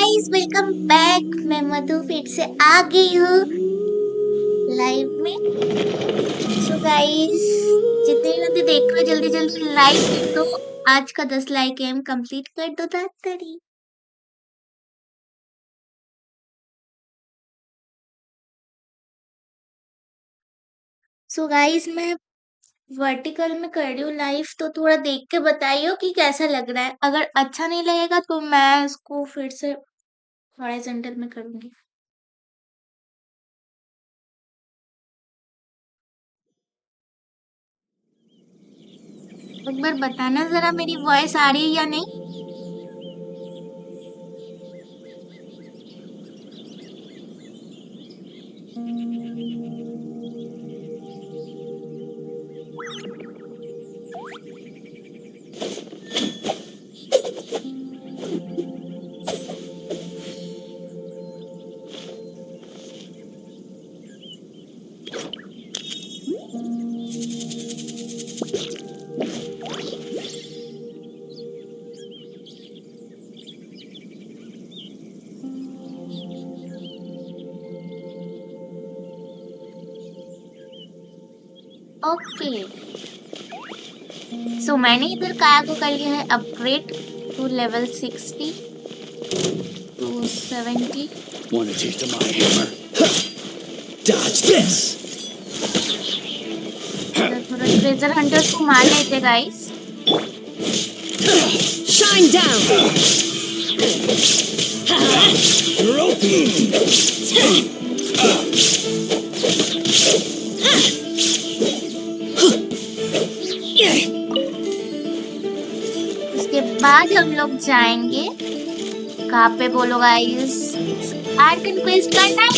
Guys, welcome back. मैं मधु फिर से आ गई हूँ लाइव में। सो गाइस, जितने भी देख रहे हो जल्दी जल्दी लाइक कर दो। आज का 10 लाइक एम कंप्लीट कर दो ताड़ी। सो गाइस, मैं वर्टिकल में कर रही हूँ लाइव, तो थोड़ा देख के बताइए कि कैसा लग रहा है। अगर अच्छा नहीं लगेगा तो मैं इसको फिर से हॉरिजॉन्टल में करूंगी। एक बार बताना जरा मेरी वॉइस आ रही है या नहीं। ओके, सो मैंने इधर काया को कर लिया है upgrade to level 60 to 70। Want a taste of my hammer? Dodge this! इधर थोड़ा ट्रेजर हंटर्स को मार लेते गाइस। Shine down! Ropey! उसके बाद हम लोग जाएंगे कहाँ पे बोलो गाइस, आर्ट कन्क्वेस्ट करना है।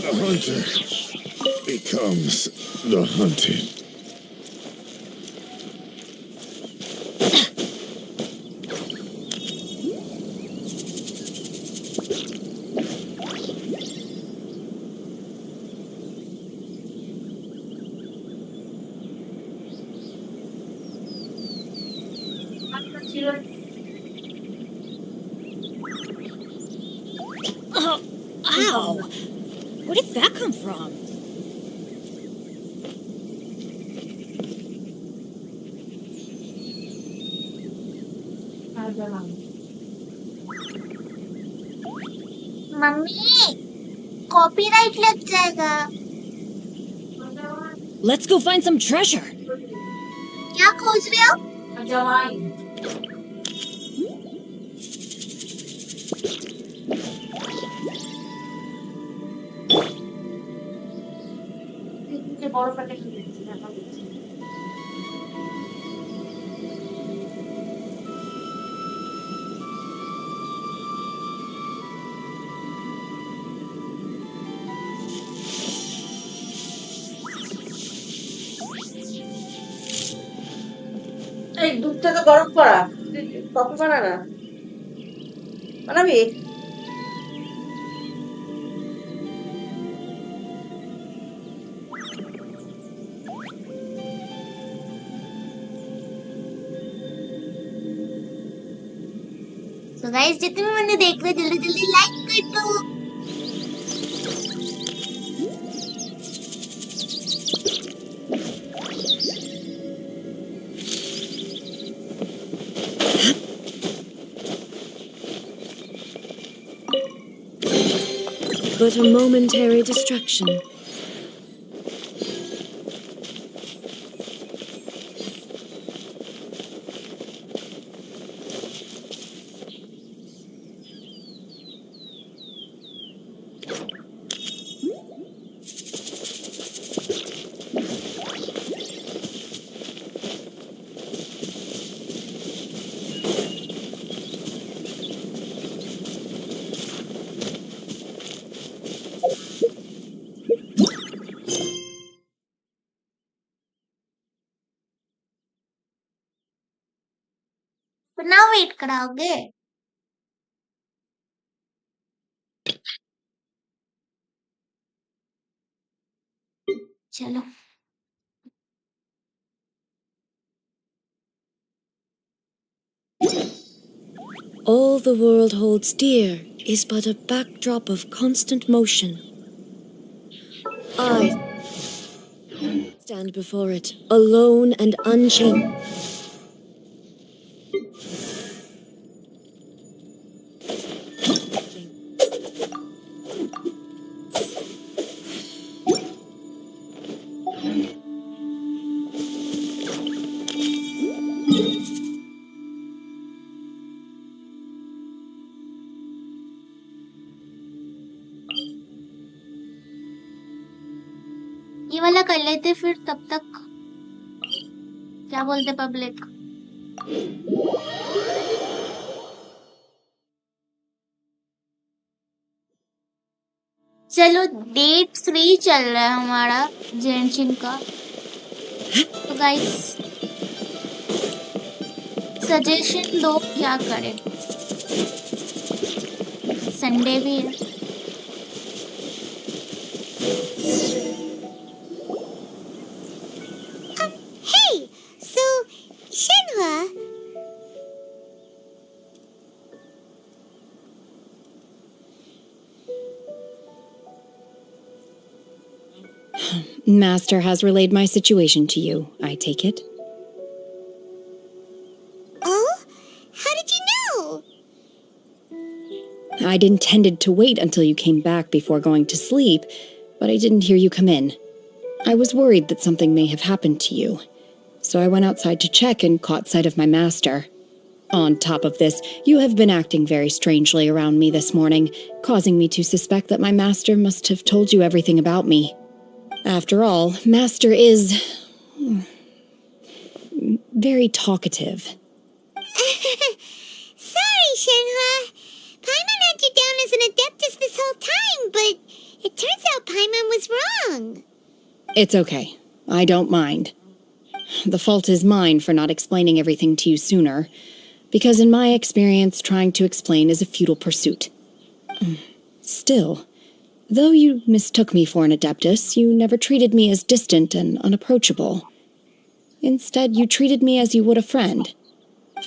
The hunter becomes the hunted. Oh, ow! Where did that come from? Mummy, copyright लग जाएगा। Let's go find some treasure. क्या खोज रहे हो? এই দুধটা তো গরম করা, কফি বানা না, বানাবি? तो गाइस, जितने भी मैंने देख रहे जल्दी जल्दी लाइक कर दो। But a momentary distraction. तो ना वेट कराओगे? चलो। All the world holds dear is but a backdrop of constant motion. I stand before it, alone and unchanged. ये वाला कर लेते फिर तब तक। क्या बोलते पब्लिक? चलो डे 3 चल रहा है हमारा जेनशिन का। तो गाइस सजेशन दो क्या करें। संडे भी है। Hey, so Shenhua. Master has relayed my situation to you, I take it. Oh, how did you know? I'd intended to wait until you came back before going to sleep, but I didn't hear you come in. I was worried that something may have happened to you, so I went outside to check and caught sight of my master. On top of this, you have been acting very strangely around me this morning, causing me to suspect that my master must have told you everything about me. After all, Master is very talkative. Sorry, Shenhua. Paimon had you down as an adeptus this whole time, but it turns out Paimon was wrong. It's okay. I don't mind. The fault is mine for not explaining everything to you sooner, because in my experience, trying to explain is a futile pursuit. Still, though you mistook me for an adeptus, you never treated me as distant and unapproachable. Instead, you treated me as you would a friend.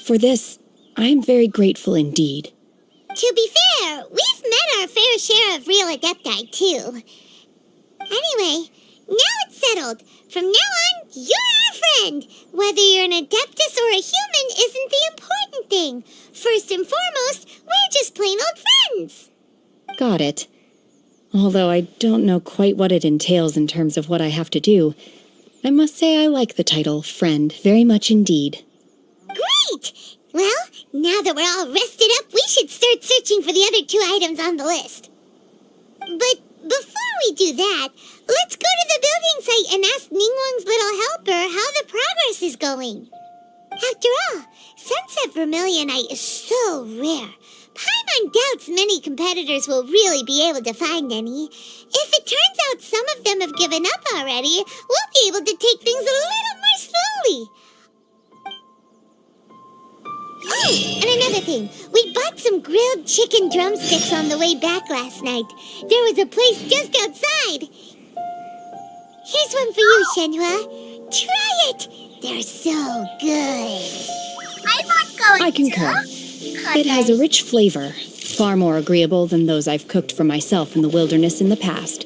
For this, I am very grateful indeed. To be fair, we've met our fair share of real adepti, too. Anyway, now it's settled. From now on, you're our friend. Whether you're an adeptus or a human isn't the important thing. First and foremost, we're just plain old friends. Got it. Although I don't know quite what it entails in terms of what I have to do, I must say I like the title friend very much indeed. Great! Well, now that we're all rested up, we should start searching for the other 2 items on the list. But before we do that, let's go to the building site and ask Ningguang's little helper how the progress is going. After all, Sunset Vermilionite is so rare. Paimon doubts many competitors will really be able to find any. If it turns out some of them have given up already, we'll be able to take things a little more slowly. Oh, and another thing. We bought some grilled chicken drumsticks on the way back last night. There was a place just outside. Here's one for you, Shenhua. Try it. They're so good. I'm not going I concur. It has a rich flavor, far more agreeable than those I've cooked for myself in the wilderness in the past.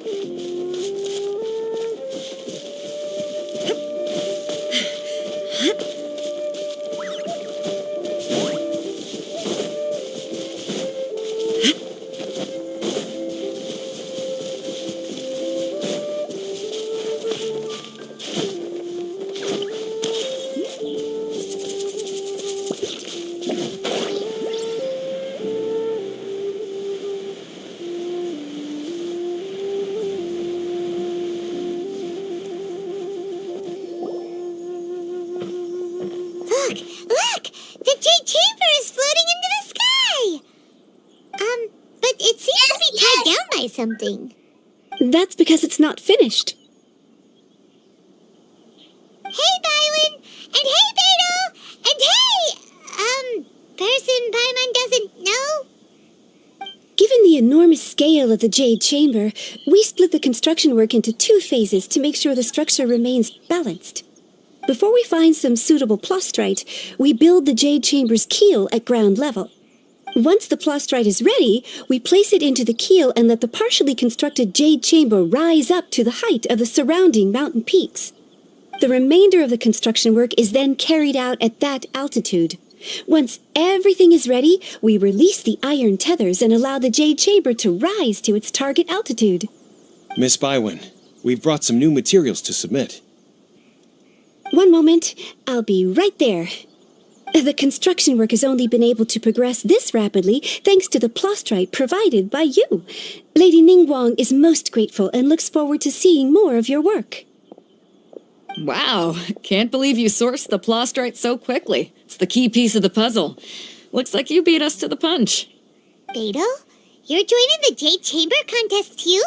Look! The Jade Chamber is floating into the sky! But it seems to be tied down by something. That's because it's not finished. Hey, Bylin! And hey, Beto! And hey! Person Paimon doesn't know? Given the enormous scale of the Jade Chamber, we split the construction work into 2 phases to make sure the structure remains balanced. Before we find some suitable plastrite, we build the Jade Chamber's keel at ground level. Once the plastrite is ready, we place it into the keel and let the partially constructed jade chamber rise up to the height of the surrounding mountain peaks. The remainder of the construction work is then carried out at that altitude. Once everything is ready, we release the iron tethers and allow the jade chamber to rise to its target altitude. Miss Bywin, we've brought some new materials to submit. One moment, I'll be right there. The construction work has only been able to progress this rapidly thanks to the plastrite provided by you. Lady Ningguang is most grateful and looks forward to seeing more of your work. Wow, can't believe you sourced the plastrite so quickly. It's the key piece of the puzzle. Looks like you beat us to the punch. Beto, you're joining the Jade Chamber contest too?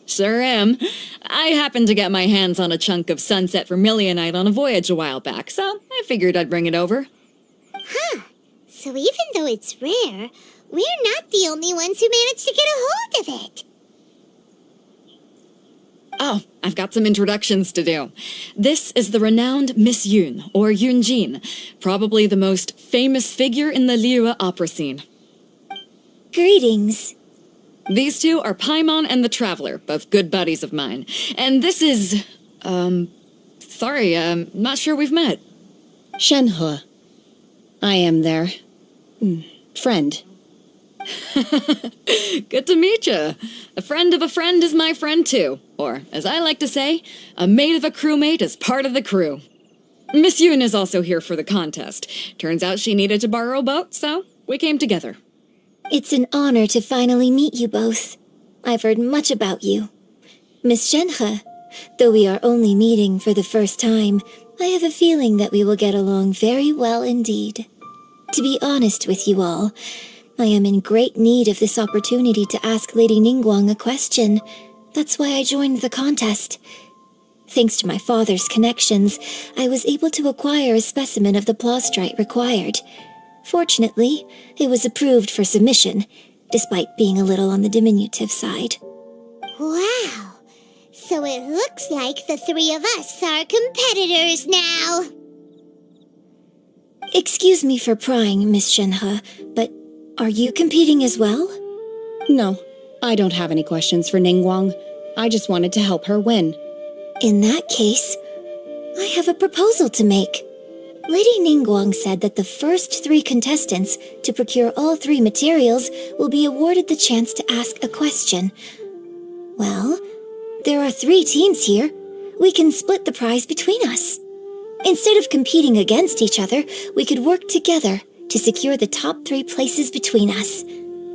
Sure am. I happened to get my hands on a chunk of sunset vermilionite on a voyage a while back, so I figured I'd bring it over. Huh. So even though it's rare, we're not the only ones who managed to get a hold of it. Oh, I've got some introductions to do. This is the renowned Miss Yun, or Yunjin, probably the most famous figure in the Liyue opera scene. Greetings. These two are Paimon and the Traveler, both good buddies of mine. And this is, sorry, not sure we've met. Shenhe. I am their friend. Good to meet you. A friend of a friend is my friend too. Or, as I like to say, a mate of a crewmate is part of the crew. Miss Yun is also here for the contest. Turns out she needed to borrow a boat, so we came together. It's an honor to finally meet you both. I've heard much about you. Miss Shenhe, though we are only meeting for the first time, I have a feeling that we will get along very well indeed. To be honest with you all, I am in great need of this opportunity to ask Lady Ningguang a question. That's why I joined the contest. Thanks to my father's connections, I was able to acquire a specimen of the plastrite required. Fortunately, it was approved for submission, despite being a little on the diminutive side. Wow! So it looks like the three of us are competitors now! Excuse me for prying, Miss Shenhe, but are you competing as well? No, I don't have any questions for Ningguang. I just wanted to help her win. In that case, I have a proposal to make. Lady Ningguang said that the first 3 contestants to procure all 3 materials will be awarded the chance to ask a question. Well, there are 3 teams here. We can split the prize between us. Instead of competing against each other, we could work together to secure the top 3 places between us.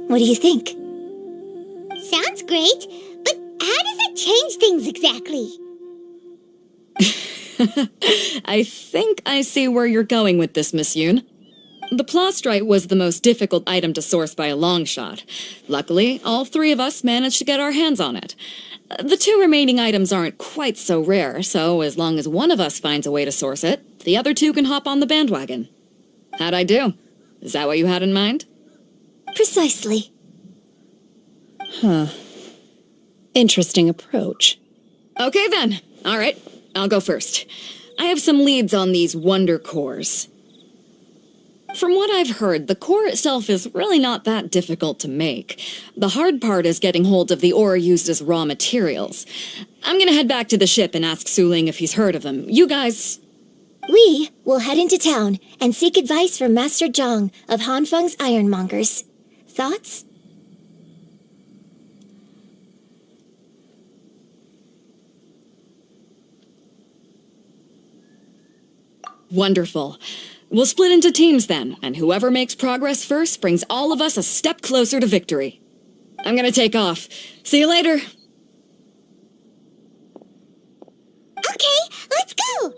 What do you think? Sounds great, but how does it change things exactly? I think I see where you're going with this, Miss Yun. The plastrite was the most difficult item to source by a long shot. Luckily, all 3 of us managed to get our hands on it. The 2 remaining items aren't quite so rare, so as long as one of us finds a way to source it, the other 2 can hop on the bandwagon. How'd I do? Is that what you had in mind? Precisely. Huh. Interesting approach. Okay then. All right. I'll go first. I have some leads on these wonder cores. From what I've heard, the core itself is really not that difficult to make. The hard part is getting hold of the ore used as raw materials. I'm gonna head back to the ship and ask Su Ling if he's heard of them. You guys... We will head into town and seek advice from Master Zhang of Hanfeng's Ironmongers. Thoughts? Wonderful. We'll split into teams then, and whoever makes progress first brings all of us a step closer to victory. I'm gonna take off. See you later. Okay, let's go!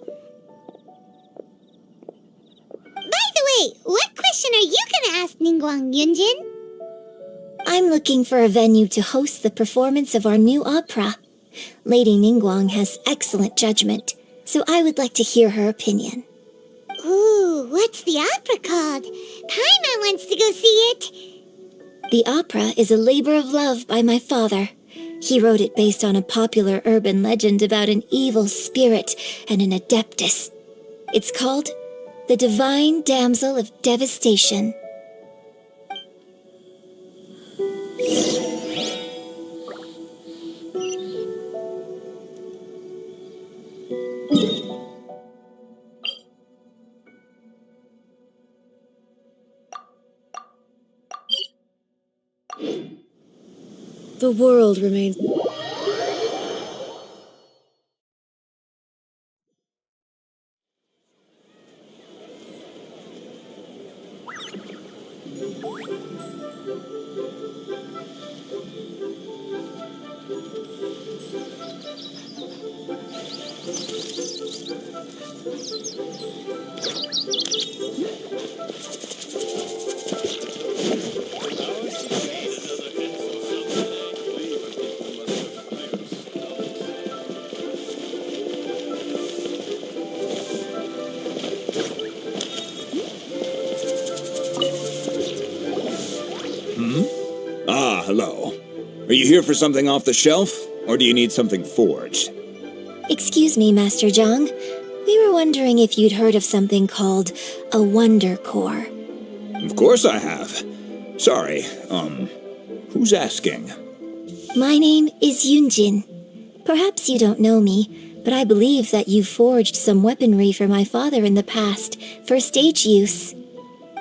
By the way, what question are you gonna ask Ningguang Yunjin? I'm looking for a venue to host the performance of our new opera. Lady Ningguang has excellent judgment, so I would like to hear her opinion. Ooh, what's the opera called? Paimon wants to go see it. The opera is a labor of love by my father. He wrote it based on a popular urban legend about an evil spirit and an adeptus. It's called the divine damsel of devastation. The world remains. Ah, hello. Are you here for something off the shelf, or do you need something forged? Excuse me, Master Zhang. We were wondering if you'd heard of something called a Wonder Core. Of course I have. Sorry, who's asking? My name is Yunjin. Perhaps you don't know me, but I believe that you forged some weaponry for my father in the past for stage use.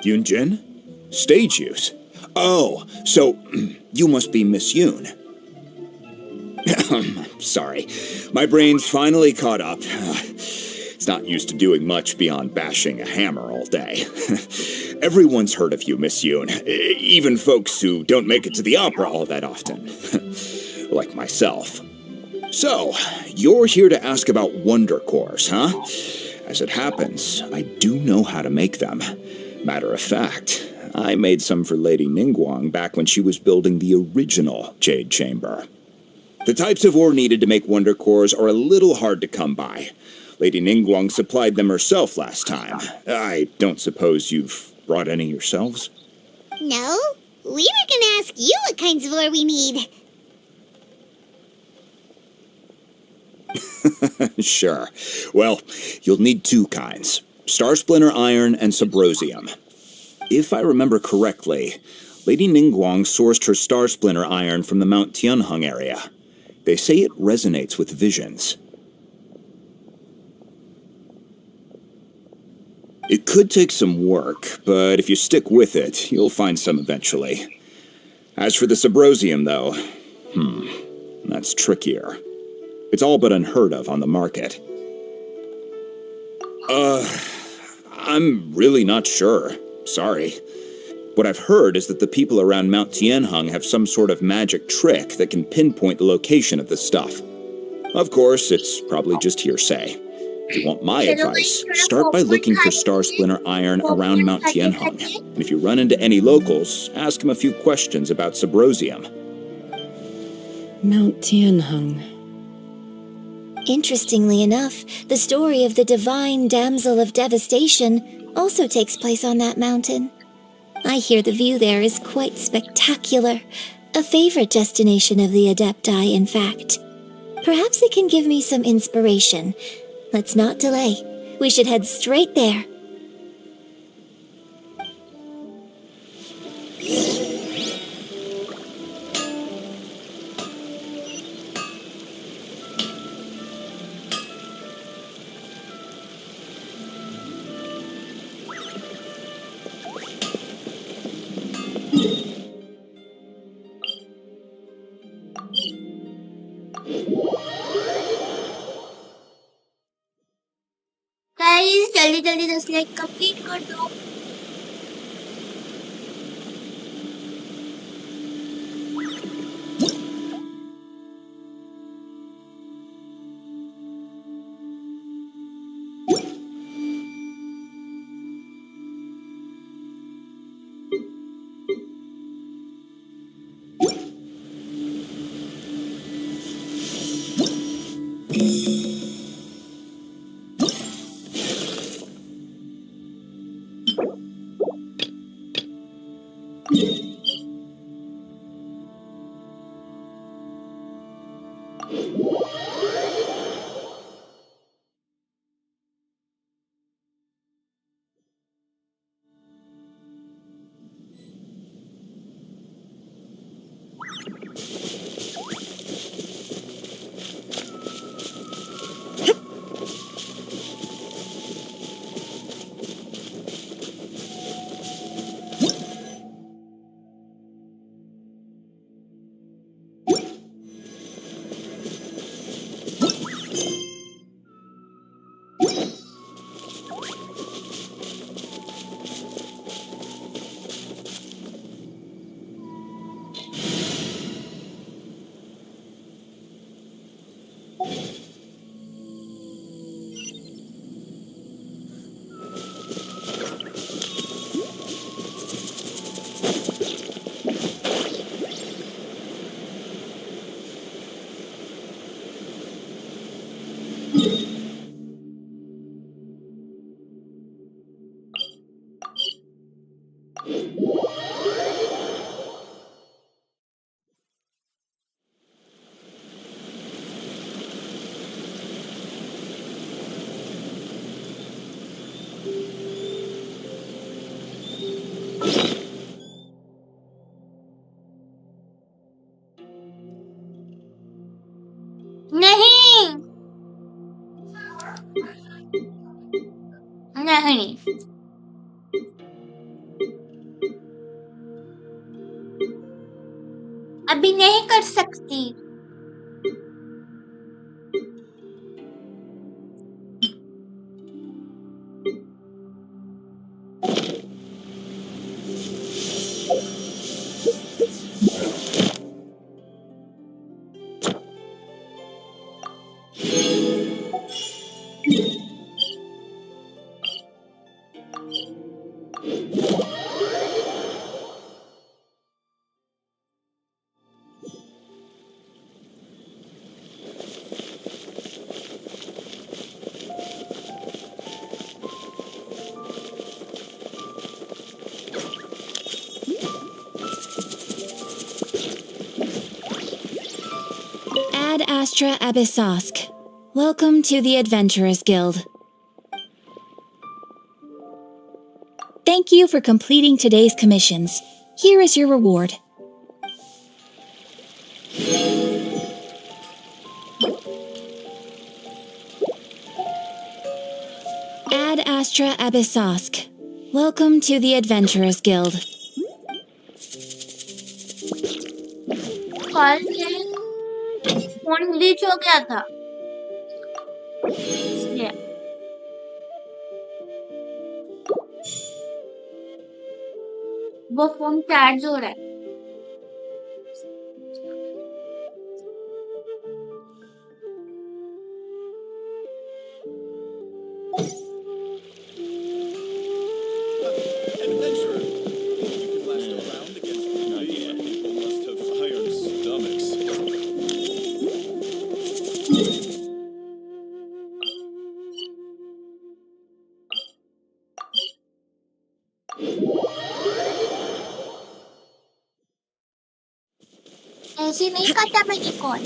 Yunjin? Stage use? Oh, so you must be Miss Yoon. Sorry, my brain's finally caught up. It's not used to doing much beyond bashing a hammer all day. Everyone's heard of you, Miss Yoon, even folks who don't make it to the opera all that often. Like myself. So, you're here to ask about Wonder Cores, huh? As it happens, I do know how to make them. Matter of fact, I made some for Lady Ningguang back when she was building the original Jade Chamber. The types of ore needed to make Wonder Cores are a little hard to come by. Lady Ningguang supplied them herself last time. I don't suppose you've brought any yourselves? No, we were gonna ask you what kinds of ore we need. Sure. Well, you'll need two kinds. Star Splinter Iron and Subrosium. If I remember correctly, Lady Ningguang sourced her Star Splinter Iron from the Mount Tianheng area. They say it resonates with visions. It could take some work, but if you stick with it, you'll find some eventually. As for the Subrosium, though, that's trickier. It's all but unheard of on the market. I'm really not sure. Sorry. What I've heard is that the people around Mount Tianheng have some sort of magic trick that can pinpoint the location of the stuff. Of course, it's probably just hearsay. If you want my advice, start by looking for Star Splinter Iron around Mount Tianheng. And if you run into any locals, ask them a few questions about Subrosium. Mount Tianheng. Interestingly enough, the story of the divine damsel of devastation also takes place on that mountain. I hear the view there is quite spectacular. A favorite destination of the Adepti, in fact. Perhaps it can give me some inspiration. Let's not delay. We should head straight there. Guys जल्दी जल्दी 10 like complete कर दो। नहीं अभी नहीं कर सकती Ad Astra Abyssosk. Welcome to the Adventurers Guild. Thank you for completing today's commissions. Here is your reward. Ad Astra Abyssosk. Welcome to the Adventurers Guild. Call phone glitch हो गया था इसलिए वो फोन चार्ज हो रहा है Adventurer. You can last around against me. People must have iron stomachs. ऐसे नहीं करता मैं ये call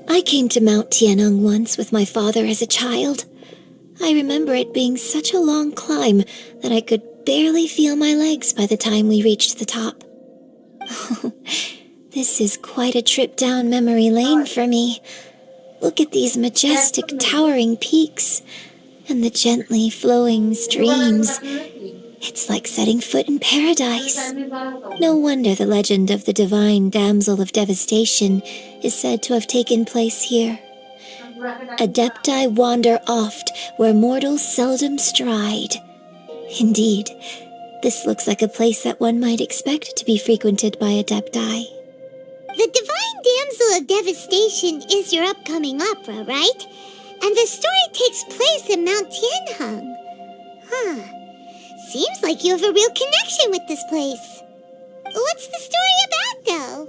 I came to Mount Tianeng once with my father as a child. I remember it being such a long climb that I could barely feel my legs by the time we reached the top. This is quite a trip down memory lane for me. Look at these majestic, towering peaks and the gently flowing streams. It's like setting foot in paradise. No wonder the legend of the divine damsel of devastation is said to have taken place here. Adepti wander oft where mortals seldom stride. Indeed, this looks like a place that one might expect to be frequented by Adepti. The divine damsel of devastation is your upcoming opera, right? And the story takes place in Mount Tianheng. Huh. Seems like you have a real connection with this place. What's the story about, though?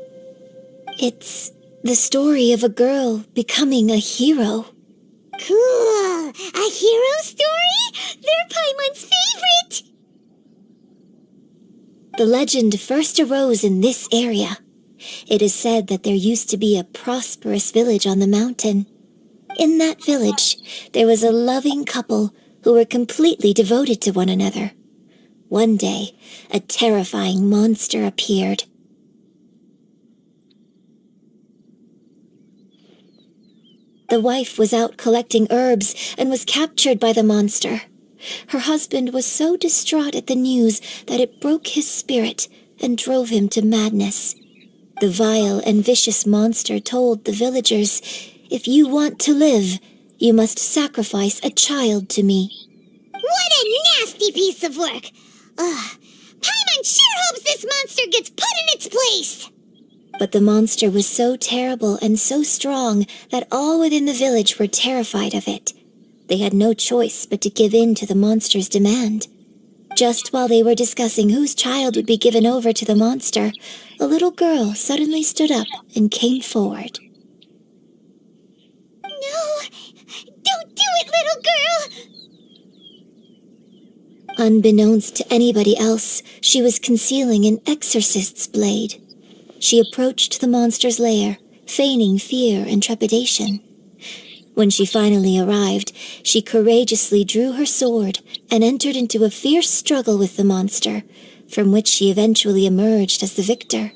It's the story of a girl becoming a hero. Cool! A hero story? They're Paimon's favorite! The legend first arose in this area. It is said that there used to be a prosperous village on the mountain. In that village, there was a loving couple who were completely devoted to one another. One day, a terrifying monster appeared. The wife was out collecting herbs and was captured by the monster. Her husband was so distraught at the news that it broke his spirit and drove him to madness. The vile and vicious monster told the villagers, "If you want to live, you must sacrifice a child to me." What a nasty piece of work! Paimon sure hopes this monster gets put in its place! But the monster was so terrible and so strong that all within the village were terrified of it. They had no choice but to give in to the monster's demand. Just while they were discussing whose child would be given over to the monster, a little girl suddenly stood up and came forward. No! Don't do it, little girl! Unbeknownst to anybody else, she was concealing an exorcist's blade. She approached the monster's lair, feigning fear and trepidation. When she finally arrived, she courageously drew her sword and entered into a fierce struggle with the monster, from which she eventually emerged as the victor.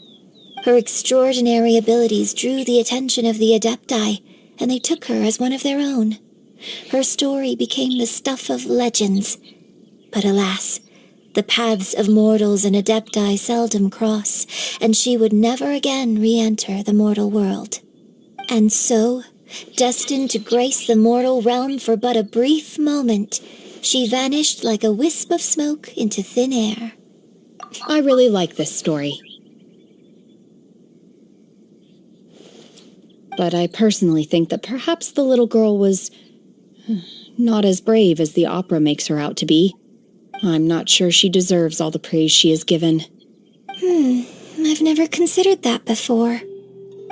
Her extraordinary abilities drew the attention of the Adepti, and they took her as one of their own. Her story became the stuff of legends. But alas, the paths of mortals and Adepti seldom cross, and she would never again re-enter the mortal world. And so, destined to grace the mortal realm for but a brief moment, she vanished like a wisp of smoke into thin air. I really like this story. But I personally think that perhaps the little girl was not as brave as the opera makes her out to be. I'm not sure she deserves all the praise she is given. I've never considered that before.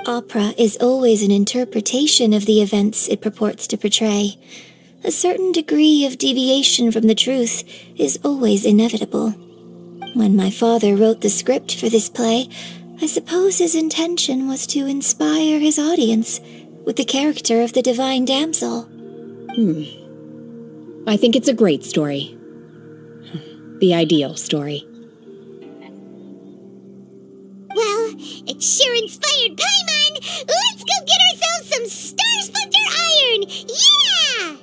Opera is always an interpretation of the events it purports to portray. A certain degree of deviation from the truth is always inevitable. When my father wrote the script for this play, I suppose his intention was to inspire his audience with the character of the divine damsel. I think it's a great story. The ideal story. Well, it sure inspired Paimon! Let's go get ourselves some Star Splinter Iron! Yeah!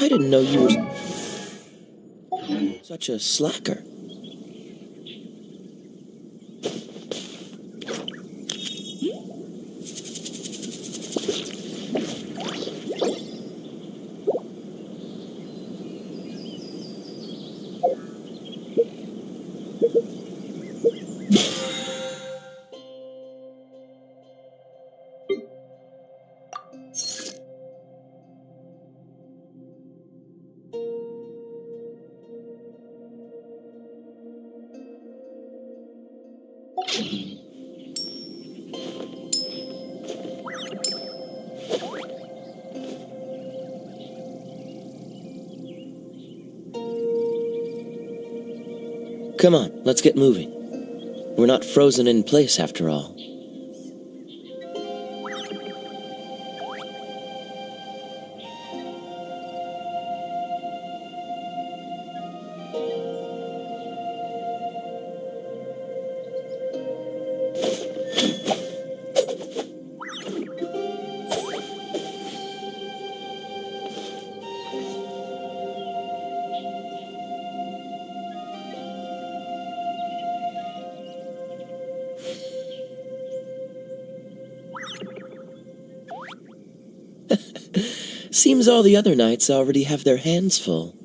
I didn't know you were such a slacker. Come on, let's get moving. We're not frozen in place after all. Seems all the other knights already have their hands full.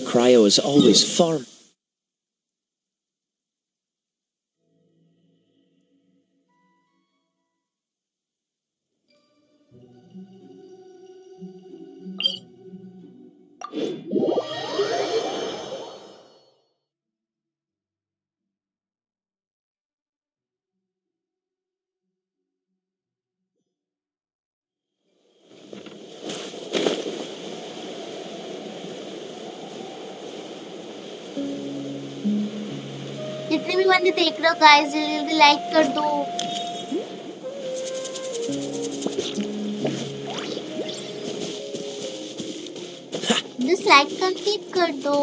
Cryo is always far... जितने भी बंदे देख रहे हो guys जल्दी जल्दी like कर दो। डिसलाइक कंप्लीट कर दो।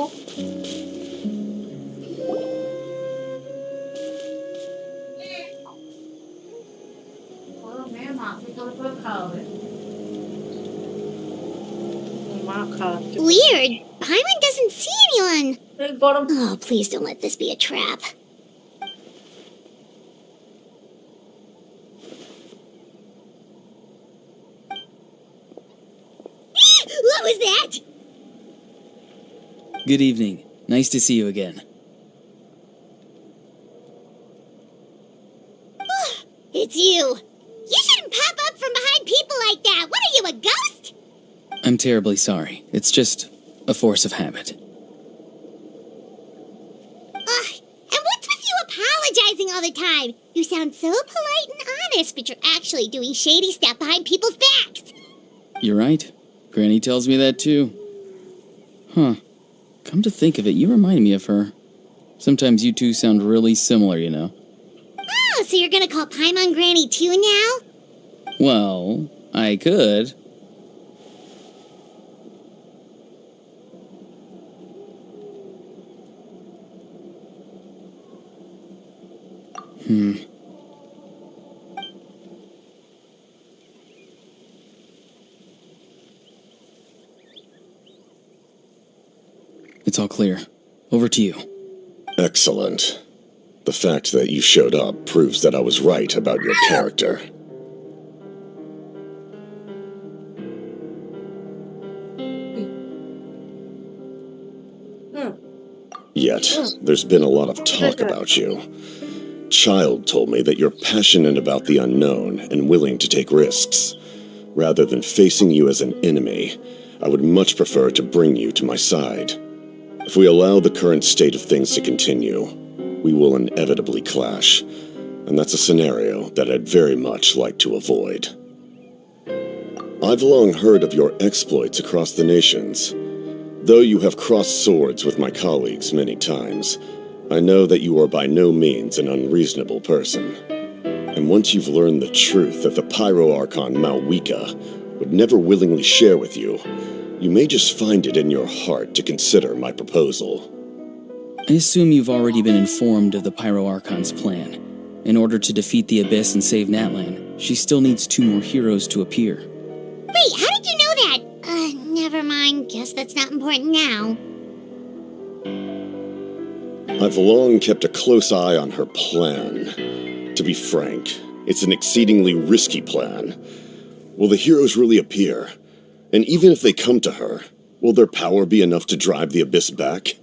Weird. Paimon doesn't see anyone. Oh, please don't let this be a trap. What was that? Good evening. Nice to see you again. It's you. You shouldn't pop up from behind people like that. What are you, a ghost? I'm terribly sorry. It's just a force of habit. And what's with you apologizing all the time? You sound so polite and honest, but you're actually doing shady stuff behind people's backs. You're right. Granny tells me that too. Huh. Come to think of it, you remind me of her. Sometimes you two sound really similar, you know. Oh, so you're gonna call Paimon Granny too now? Well, I could. It's all clear. Over to you. Excellent. The fact that you showed up proves that I was right about your character. Yet, there's been a lot of talk about you. Child told me that you're passionate about the unknown and willing to take risks. Rather than facing you as an enemy, I would much prefer to bring you to my side. If we allow the current state of things to continue, we will inevitably clash, and that's a scenario that I'd very much like to avoid. I've long heard of your exploits across the nations. Though you have crossed swords with my colleagues many times, I know that you are by no means an unreasonable person. And once you've learned the truth that the Pyro-Archon Malwika would never willingly share with you, you may just find it in your heart to consider my proposal. I assume you've already been informed of the Pyro-Archon's plan. In order to defeat the Abyss and save Natlan, she still needs 2 more heroes to appear. Wait, how did you know that? Never mind. Guess that's not important now. I've long kept a close eye on her plan. To be frank, it's an exceedingly risky plan. Will the heroes really appear? And even if they come to her, will their power be enough to drive the Abyss back?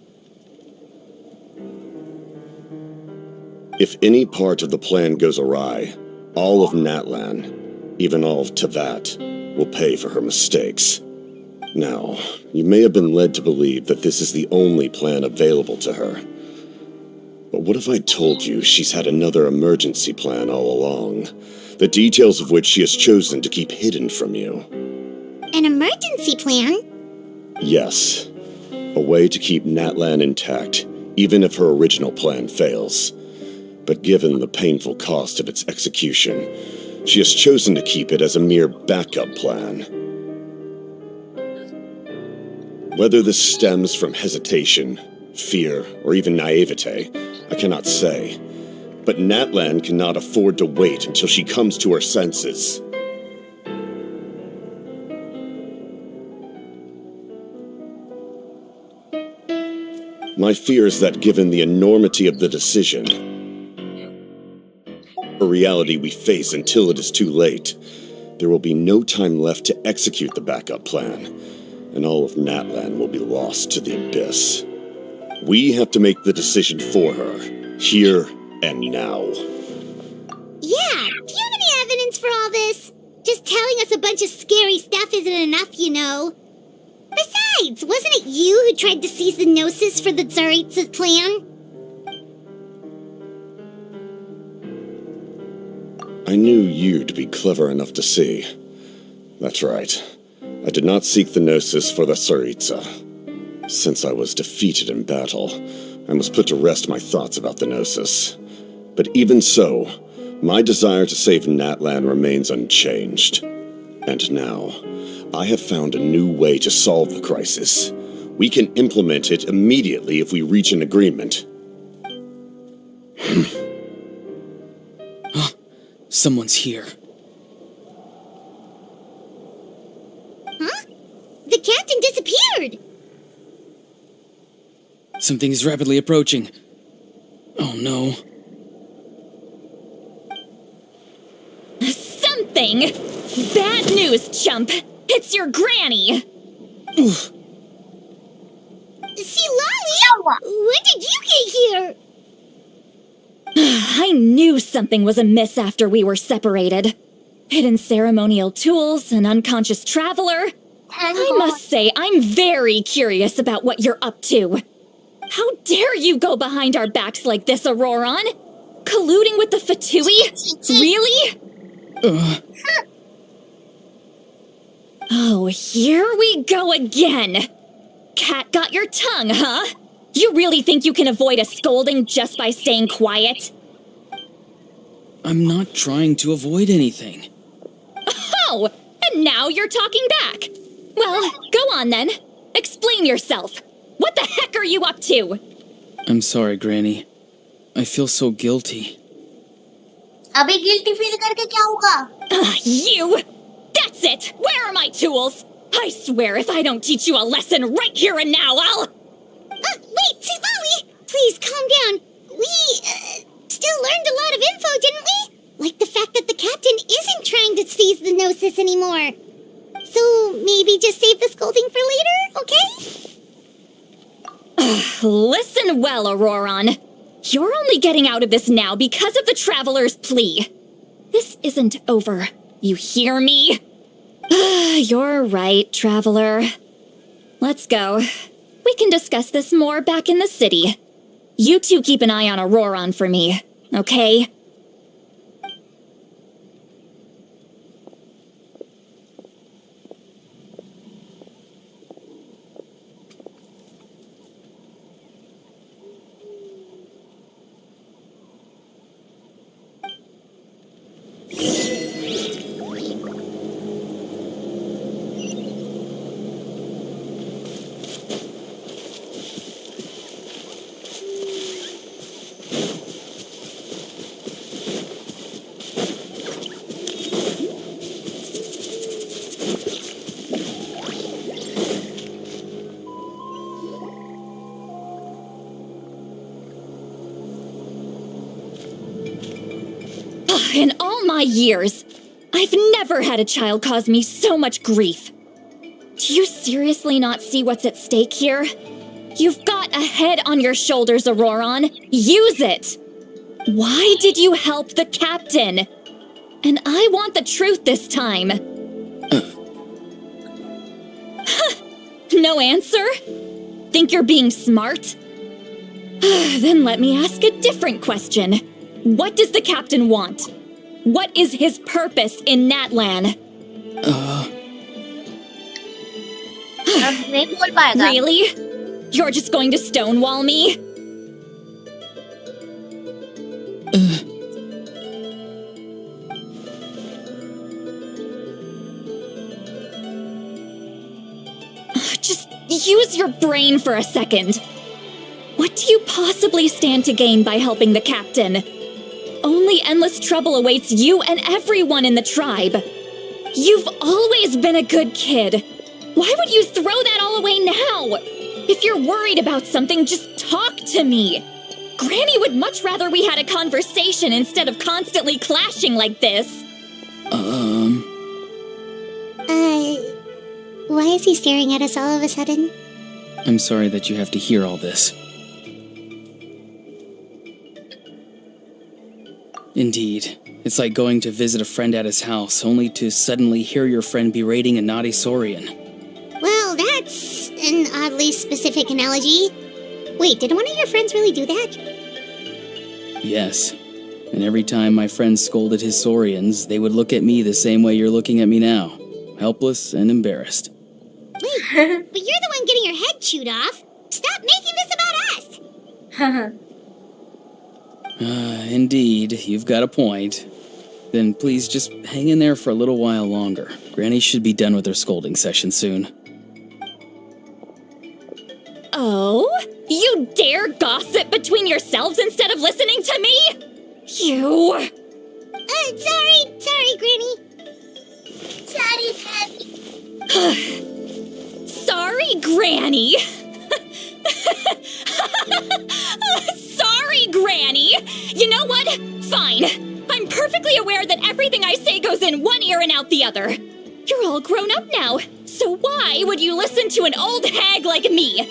If any part of the plan goes awry, all of Natlan, even all of Tevat, will pay for her mistakes. Now, you may have been led to believe that this is the only plan available to her. But what if I told you she's had another emergency plan all along, the details of which she has chosen to keep hidden from you? An emergency plan? Yes. A way to keep Natlan intact, even if her original plan fails. But given the painful cost of its execution, she has chosen to keep it as a mere backup plan. Whether this stems from hesitation, fear, or even naivete, I cannot say. But Natlan cannot afford to wait until she comes to her senses. My fear is that given the enormity of the decision, a reality we face until it is too late, there will be no time left to execute the backup plan, and all of Natlan will be lost to the abyss. We have to make the decision for her, here and now. Yeah, do you have any evidence for all this? Just telling us a bunch of scary stuff isn't enough, you know. Besides, wasn't it you who tried to seize the Gnosis for the Tsaritsa clan? I knew you'd be clever enough to see. That's right. I did not seek the Gnosis for the Tsaritsa. Since I was defeated in battle, I must put to rest my thoughts about the Gnosis. But even so, my desire to save Natlan remains unchanged. And now, I have found a new way to solve the crisis. We can implement it immediately if we reach an agreement. Someone's here. Huh? The captain disappeared! Something is rapidly approaching. Oh no. Something! Bad news, chump! It's your granny! See, Lolly! When did you get here? I knew something was amiss after we were separated. Hidden ceremonial tools, an unconscious traveler. I must say, I'm very curious about what you're up to. How dare you go behind our backs like this, Auroron? Colluding with the Fatui? Really? Oh, here we go again. Cat got your tongue, huh? You really think you can avoid a scolding just by staying quiet? I'm not trying to avoid anything. Oh, and now you're talking back. Well, go on then. Explain yourself. What the heck are you up to? I'm sorry, Granny. I feel so guilty. अबे guilty feel करके क्या होगा? You! That's it! Where are my tools? I swear if I don't teach you a lesson right here and now, I'll... Wait, Lolly! Please, calm down. We, still learned a lot of info, didn't we? Like the fact that the captain isn't trying to seize the Gnosis anymore. So, maybe just save the scolding for later, okay? Listen well, Auroron. You're only getting out of this now because of the Traveler's plea. This isn't over. You hear me? You're right, Traveler. Let's go. We can discuss this more back in the city. You two keep an eye on Auroron for me, okay? In all my years, I've never had a child cause me so much grief. Do you seriously not see what's at stake here? You've got a head on your shoulders, Auroron. Use it! Why did you help the captain? And I want the truth this time. No answer? Think you're being smart? Then let me ask a different question. What does the captain want? What is his purpose in Natlan? अब नहीं बोल पाएगा. Really? You're just going to stonewall me? Just use your brain for a second. What do you possibly stand to gain by helping the captain? Only endless trouble awaits you and everyone in the tribe. You've always been a good kid. Why would you throw that all away now? If you're worried about something, just talk to me. Granny would much rather we had a conversation instead of constantly clashing like this. Why is he staring at us all of a sudden? I'm sorry that you have to hear all this. Indeed. It's like going to visit a friend at his house, only to suddenly hear your friend berating a naughty Saurian. Well, that's an oddly specific analogy. Wait, did one of your friends really do that? Yes. And every time my friends scolded his Saurians, they would look at me the same way you're looking at me now. Helpless and embarrassed. Wait, but you're the one getting your head chewed off. Stop making this about us! Indeed, you've got a point. Then please just hang in there for a little while longer. Granny should be done with her scolding session soon. Oh? You dare gossip between yourselves instead of listening to me? You... Sorry, Granny. Sorry, Daddy. Sorry, Granny. Sorry, Granny. You know what? Fine. I'm perfectly aware that everything I say goes in one ear and out the other. You're all grown up now, so why would you listen to an old hag like me?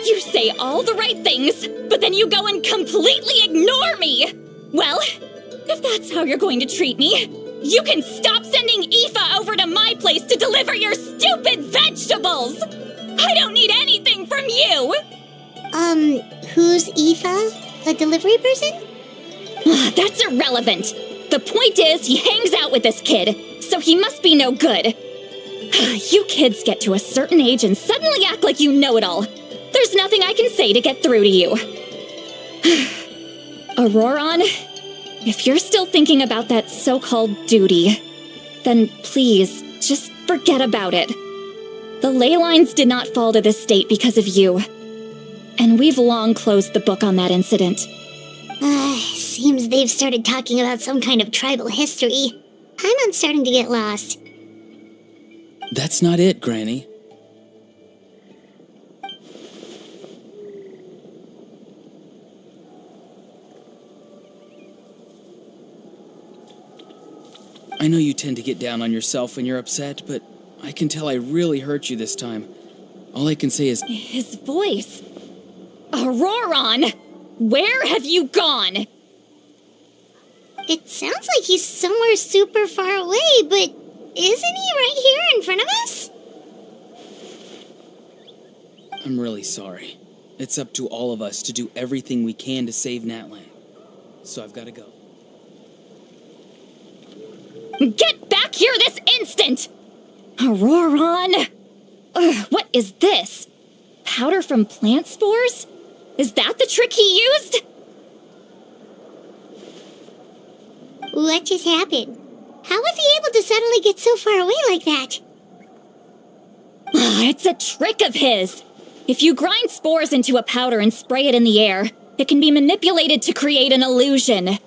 You say all the right things, but then you go and completely ignore me. Well, if that's how you're going to treat me, you can stop sending Aoife over to my place to deliver your stupid vegetables! I don't need anything from you! Who's Aoife? A delivery person? That's irrelevant. The point is, he hangs out with this kid, so he must be no good. You kids get to a certain age and suddenly act like you know it all. There's nothing I can say to get through to you. Auroron, if you're still thinking about that so-called duty, then please, just forget about it. The ley lines did not fall to this state because of you. And we've long closed the book on that incident. Seems they've started talking about some kind of tribal history. I'm starting to get lost. That's not it, Granny. I know you tend to get down on yourself when you're upset, but I can tell I really hurt you this time. All I can say is... His voice. Auroron! Where have you gone? It sounds like he's somewhere super far away, but isn't he right here in front of us? I'm really sorry. It's up to all of us to do everything we can to save Natlan. So I've got to go. Get back here this instant! Auroron! What is this? Powder from plant spores? Is that the trick he used? What just happened? How was he able to suddenly get so far away like that? It's a trick of his. If you grind spores into a powder and spray it in the air, it can be manipulated to create an illusion.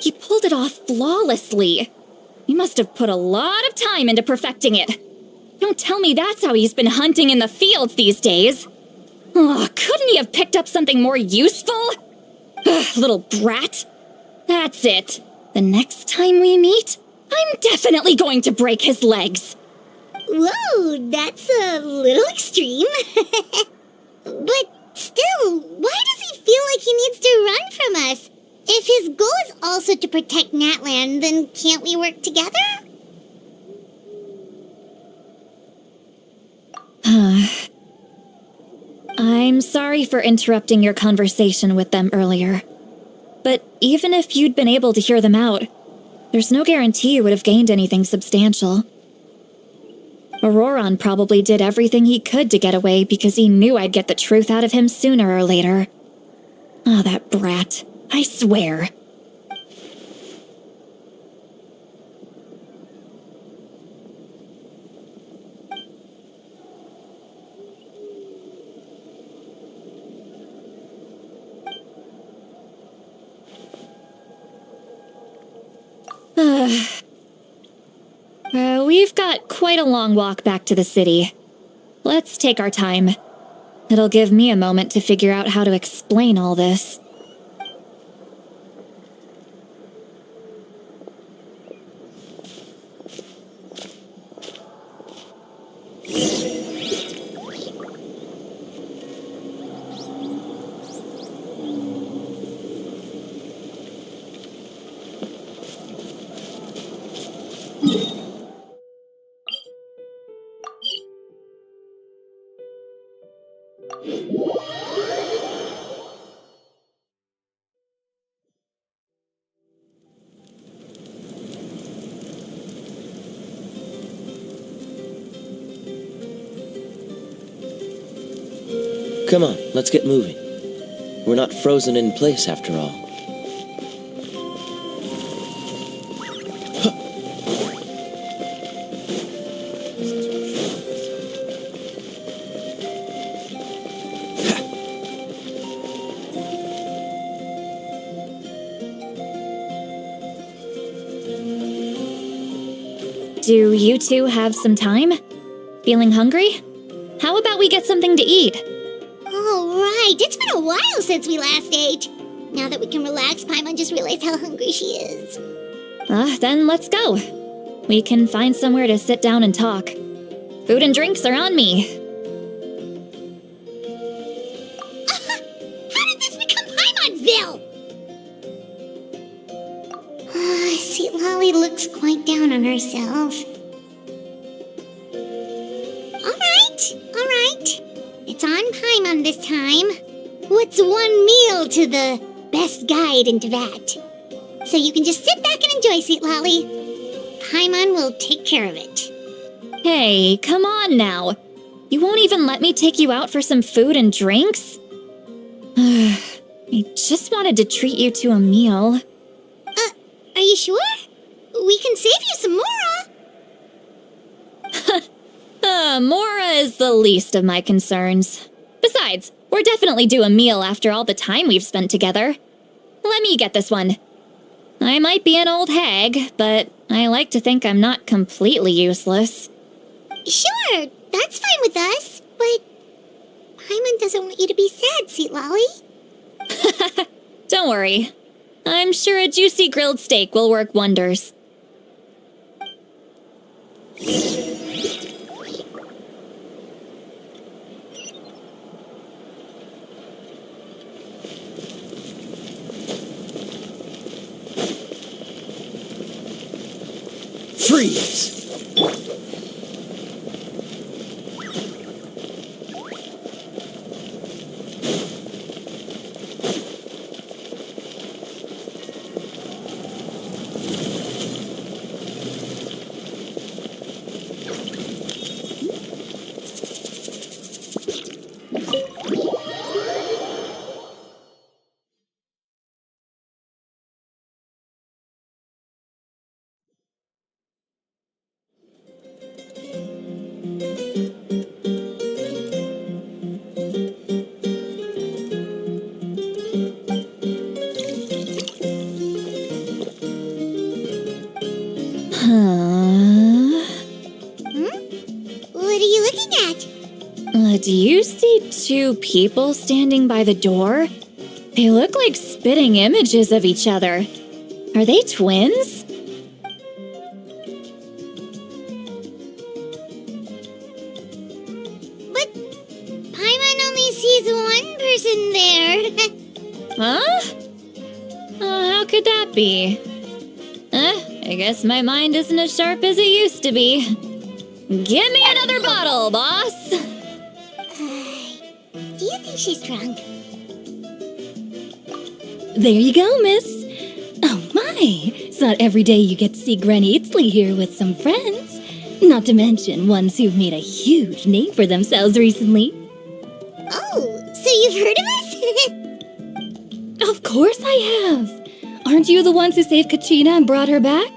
He pulled it off flawlessly. He must have put a lot of time into perfecting it. Don't tell me that's how he's been hunting in the fields these days. Oh, couldn't he have picked up something more useful? Little brat. That's it. The next time we meet, I'm definitely going to break his legs. Whoa, that's a little extreme. But still, why does he feel like he needs to run from us? If his goal is also to protect Natlan, then can't we work together? I'm sorry for interrupting your conversation with them earlier. But even if you'd been able to hear them out, there's no guarantee you would have gained anything substantial. Auroron probably did everything he could to get away because he knew I'd get the truth out of him sooner or later. Oh, that brat. I swear. We've got quite a long walk back to the city. Let's take our time. It'll give me a moment to figure out how to explain all this. Come on, let's get moving. We're not frozen in place after all. Do you two have some time? Feeling hungry? How about we get something to eat? Oh, right. It's been a while since we last ate. Now that we can relax, Paimon just realized how hungry she is. Then let's go. We can find somewhere to sit down and talk. Food and drinks are on me. How did this become Paimon'sville? See, Lolly looks quite down on herself. All right. It's on Paimon this time. What's one meal to the best guide into that? So you can just sit back and enjoy, sweet Lolly. Paimon will take care of it. Hey, come on now. You won't even let me take you out for some food and drinks? I just wanted to treat you to a meal. Are you sure? We can save you some Mora. Mora is the least of my concerns. Besides, we're definitely due a meal after all the time we've spent together. Let me get this one. I might be an old hag, but I like to think I'm not completely useless. Sure, that's fine with us, but Paimon doesn't want you to be sad, sweet Lolly. Don't worry. I'm sure a juicy grilled steak will work wonders. Freeze! What are you looking at? Do you see two people standing by the door? They look like spitting images of each other. Are they twins? But Paimon only sees one person there. Huh? How could that be? I guess my mind isn't as sharp as it used to be. Give me another bottle, boss! Do you think she's drunk? There you go, miss. Oh my, it's not every day you get to see Granny Itzley here with some friends. Not to mention ones who've made a huge name for themselves recently. Oh, so you've heard of us? Of course I have. Aren't you the ones who saved Kachina and brought her back?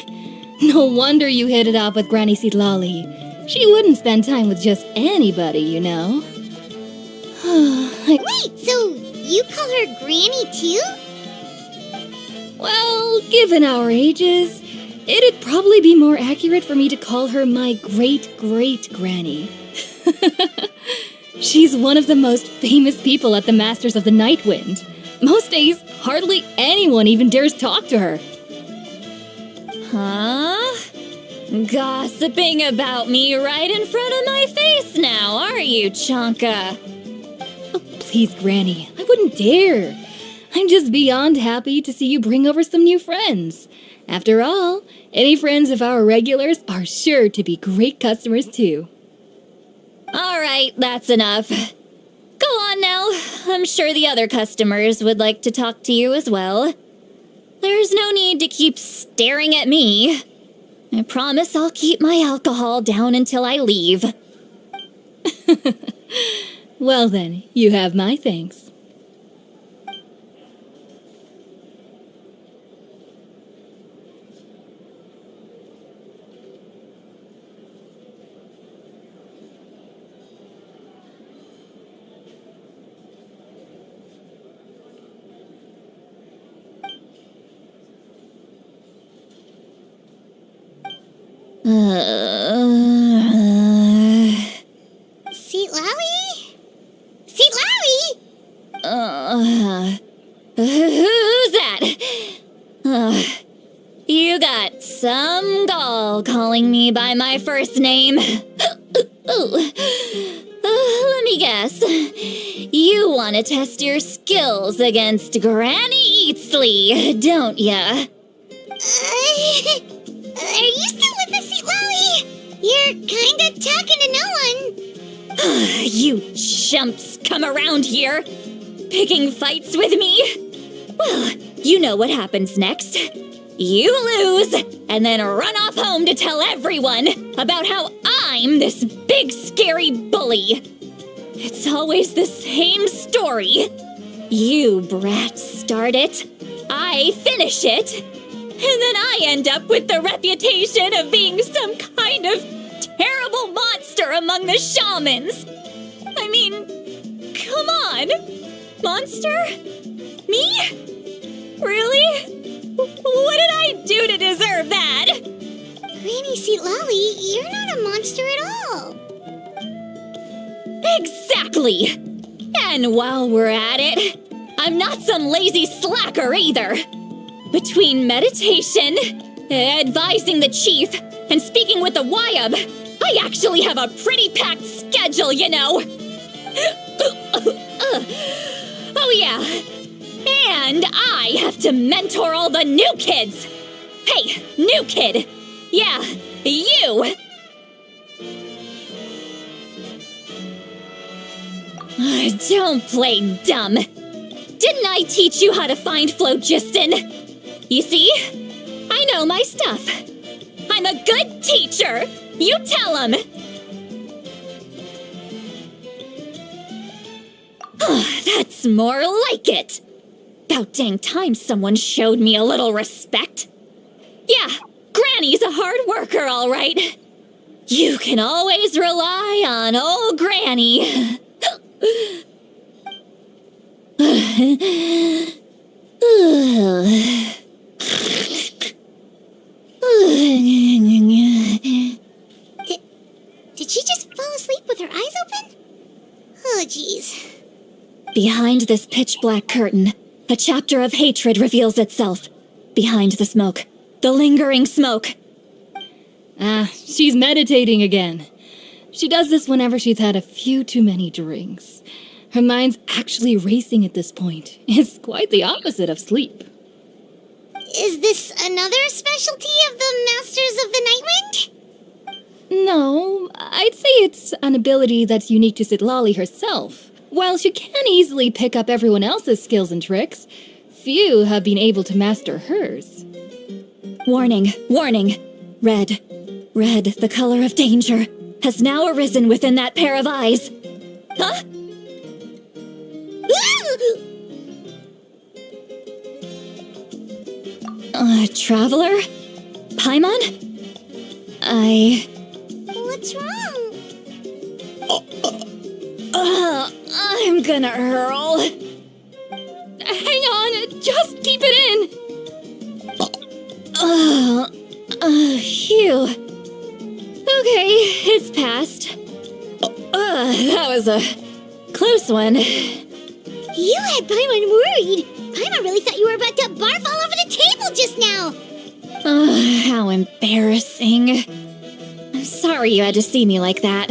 No wonder you hit it off with Granny Sitlali. She wouldn't spend time with just anybody, you know. Wait, so you call her Granny too? Well, given our ages, it'd probably be more accurate for me to call her my great-great-granny. She's one of the most famous people at the Masters of the Nightwind. Most days, hardly anyone even dares talk to her. Huh? Gossiping about me right in front of my face now, are you, Chonka? Oh, please, Granny, I wouldn't dare. I'm just beyond happy to see you bring over some new friends. After all, any friends of our regulars are sure to be great customers too. All right, that's enough. Go on now. I'm sure the other customers would like to talk to you as well. There's no need to keep staring at me. I promise I'll keep my alcohol down until I leave. Well then, you have my thanks. Sitlali? Sitlali? Who's that? You got some gall calling me by my first name. Let me guess. You want to test your skills against Granny Eatsley, don't ya? Are you still with us, Sitlali? You're kinda talking to no one. You chumps come around here, picking fights with me? Well, you know what happens next. You lose, and then run off home to tell everyone about how I'm this big scary bully. It's always the same story. You brats start it, I finish it, and then I end up with the reputation of being some kind of terrible monster among the shamans. I mean, come on. Monster? Me? Really? What did I do to deserve that? Granny Sitlali, you're not a monster at all. Exactly! And while we're at it, I'm not some lazy slacker either. Between meditation, advising the chief, and speaking with the Wyab, I actually have a pretty packed schedule, you know. Oh yeah, and I have to mentor all the new kids. Hey, new kid. Yeah, you. Don't play dumb. Didn't I teach you how to find phlogiston? You see? I know my stuff. I'm a good teacher. You tell him. That's more like it. About dang time someone showed me a little respect. Yeah, Granny's a hard worker, all right. You can always rely on old Granny. Did she just fall asleep with her eyes open? Oh, jeez. Behind this pitch-black curtain, a chapter of hatred reveals itself. Behind the smoke, the lingering smoke. She's meditating again. She does this whenever she's had a few too many drinks. Her mind's actually racing at this point. It's quite the opposite of sleep. Is this another specialty of the Masters of the Nightwind? No, I'd say it's an ability that's unique to Sitlali herself. While she can easily pick up everyone else's skills and tricks, few have been able to master hers. Warning, warning. Red. Red, the color of danger, has now arisen within that pair of eyes. Huh? Traveler? Paimon? What's wrong? I'm gonna hurl. Hang on, just keep it in. Phew. Okay, it's passed. That was a close one. You had Paimon worried. Paimon really thought you were about to barf all over the table just now. How embarrassing. I'm sorry you had to see me like that.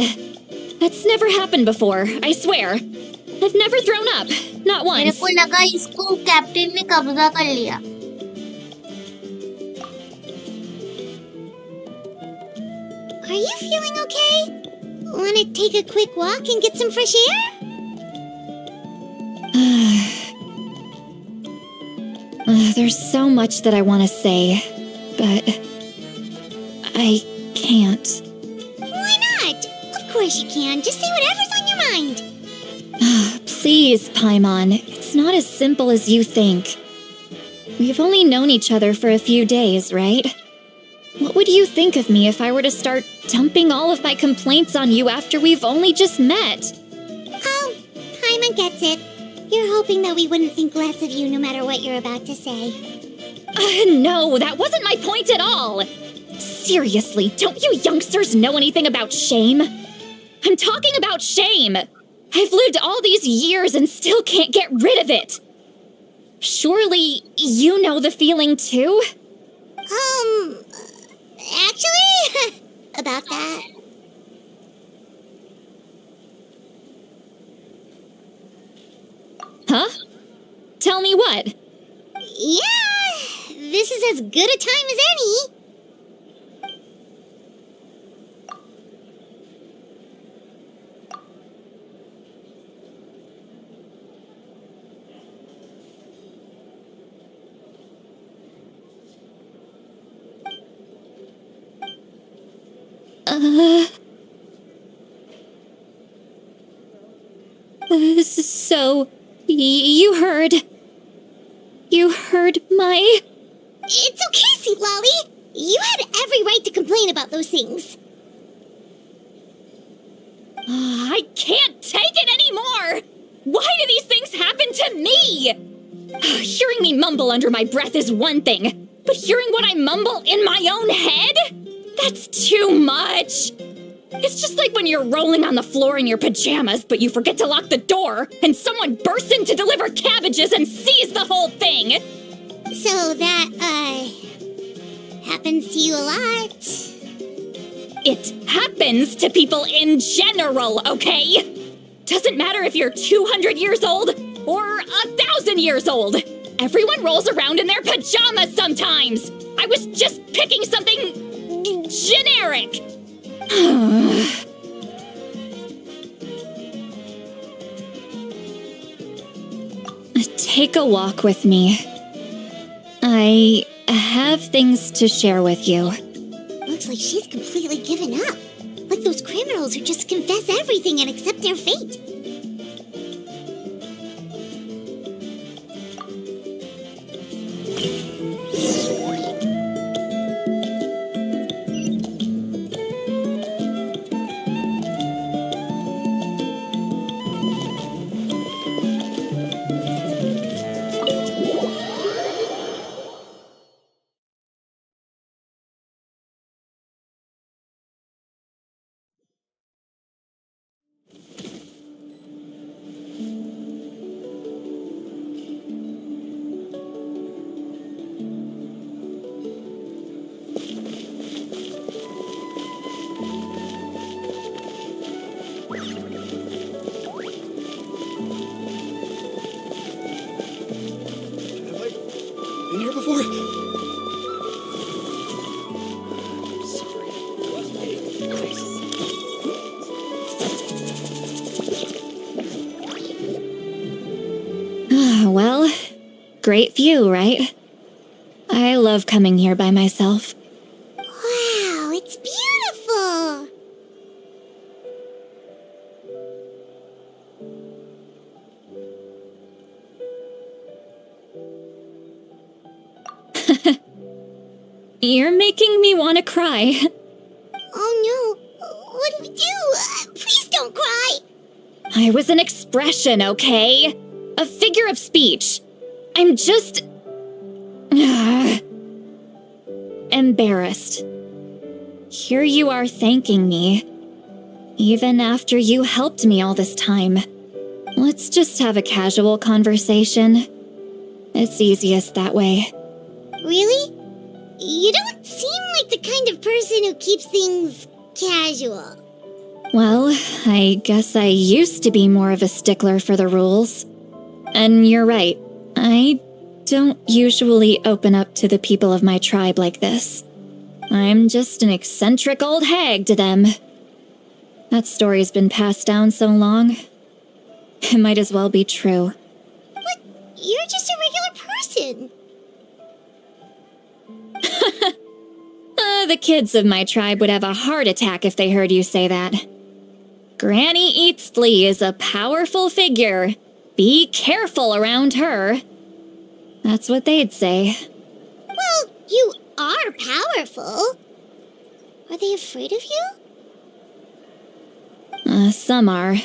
That's never happened before, I swear. I've never thrown up, not मेरे once. को लगा इसको captain ने कब्जा कर लिया. Are you feeling okay? Want to take a quick walk and get some fresh air? There's so much that I want to say, but I can't. Why not? Of course you can. Just say whatever's on your mind. Please, Paimon, it's not as simple as you think. We've only known each other for a few days, right? What would you think of me if I were to start dumping all of my complaints on you after we've only just met? Oh, Paimon gets it. You're hoping that we wouldn't think less of you no matter what you're about to say. No, that wasn't my point at all. Seriously, don't you youngsters know anything about shame? I'm talking about shame. I've lived all these years and still can't get rid of it. Surely you know the feeling too? Actually, about that. Huh? Tell me what? Yeah, this is as good a time as any. So, you heard my... It's okay, Sweet Lolly. You had every right to complain about those things. I can't take it anymore! Why do these things happen to me? Hearing me mumble under my breath is one thing, but hearing what I mumble in my own head? That's too much! It's just like when you're rolling on the floor in your pajamas, but you forget to lock the door, and someone bursts in to deliver cabbages and sees the whole thing! So that, happens to you a lot. It happens to people in general, okay? Doesn't matter if you're 200 years old or 1,000 years old. Everyone rolls around in their pajamas sometimes. I was just picking something generic. Take a walk with me. I have things to share with you. Looks like she's completely given up. Like those criminals who just confess everything and accept their fate. Been here before? Well, great view, right? I love coming here by myself. Wow, it's beautiful. You're making me want to cry. Oh no, what do we do? Please don't cry. I was an expression, okay? A figure of speech. I'm just... embarrassed. Here you are thanking me. Even after you helped me all this time. Let's just have a casual conversation. It's easiest that way. Really? You don't seem like the kind of person who keeps things casual. Well, I guess I used to be more of a stickler for the rules. And you're right, I don't usually open up to the people of my tribe like this. I'm just an eccentric old hag to them. That story's been passed down so long, it might as well be true. But you're just a regular person. The kids of my tribe would have a heart attack if they heard you say that. Granny Eatsley is a powerful figure. Be careful around her. That's what they'd say. Well, you are powerful. Are they afraid of you? Some are.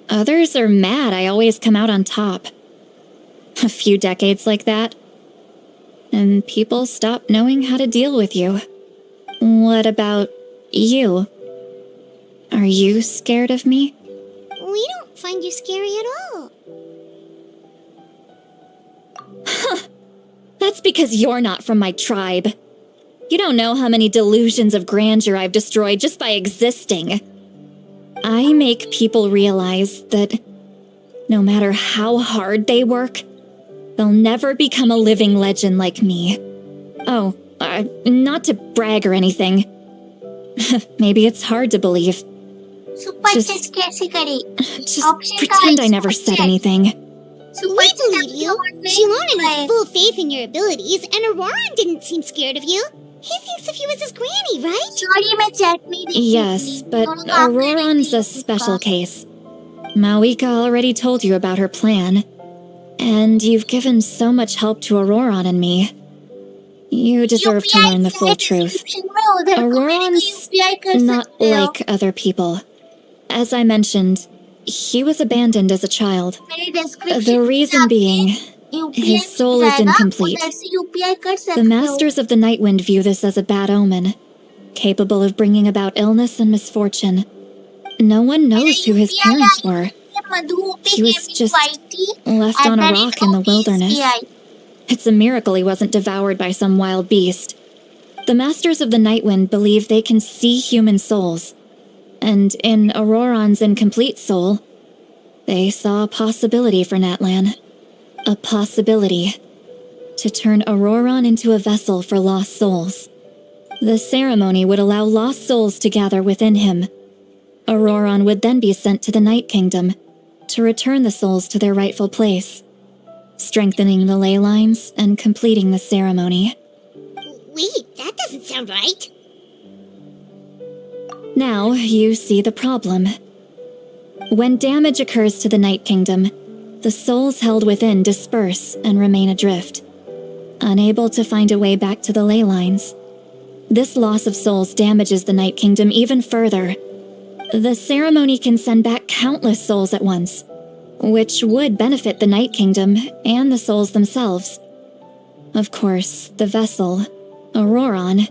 Others are mad I always come out on top. A few decades like that, and people stop knowing how to deal with you. What about you? Are you scared of me? We don't find you scary at all. That's because you're not from my tribe. You don't know how many delusions of grandeur I've destroyed just by existing. I make people realize that no matter how hard they work, they'll never become a living legend like me. Oh, not to brag or anything. Maybe it's hard to believe. Just pretend I never said anything. We believe you. Shilonen has full faith in your abilities, and Auroran didn't seem scared of you. He thinks of you as his granny, right? Sorry, मैं chat नहीं देखी Yes, थी। but दोनों का आपने Auroran's a नहीं special देखा। case. Mawika already told you about her plan. And you've given so much help to Auroran and me. You deserve to learn the full truth. Auroran's not like other people. As I mentioned, he was abandoned as a child. The reason being, his soul is incomplete. The Masters of the Nightwind view this as a bad omen, capable of bringing about illness and misfortune. No one knows who his parents were. He was just left on a rock in the wilderness. It's a miracle he wasn't devoured by some wild beast. The Masters of the Nightwind believe they can see human souls. And in Auroran's incomplete soul, they saw a possibility for Natlan. A possibility to turn Auroran into a vessel for lost souls. The ceremony would allow lost souls to gather within him. Auroran would then be sent to the Night Kingdom to return the souls to their rightful place, strengthening the ley lines and completing the ceremony. Wait, that doesn't sound right. Now you see the problem. When damage occurs to the Night Kingdom, the souls held within disperse and remain adrift, unable to find a way back to the ley lines. This loss of souls damages the Night Kingdom even further. The ceremony can send back countless souls at once, which would benefit the Night Kingdom and the souls themselves. Of course, the vessel, Auroran,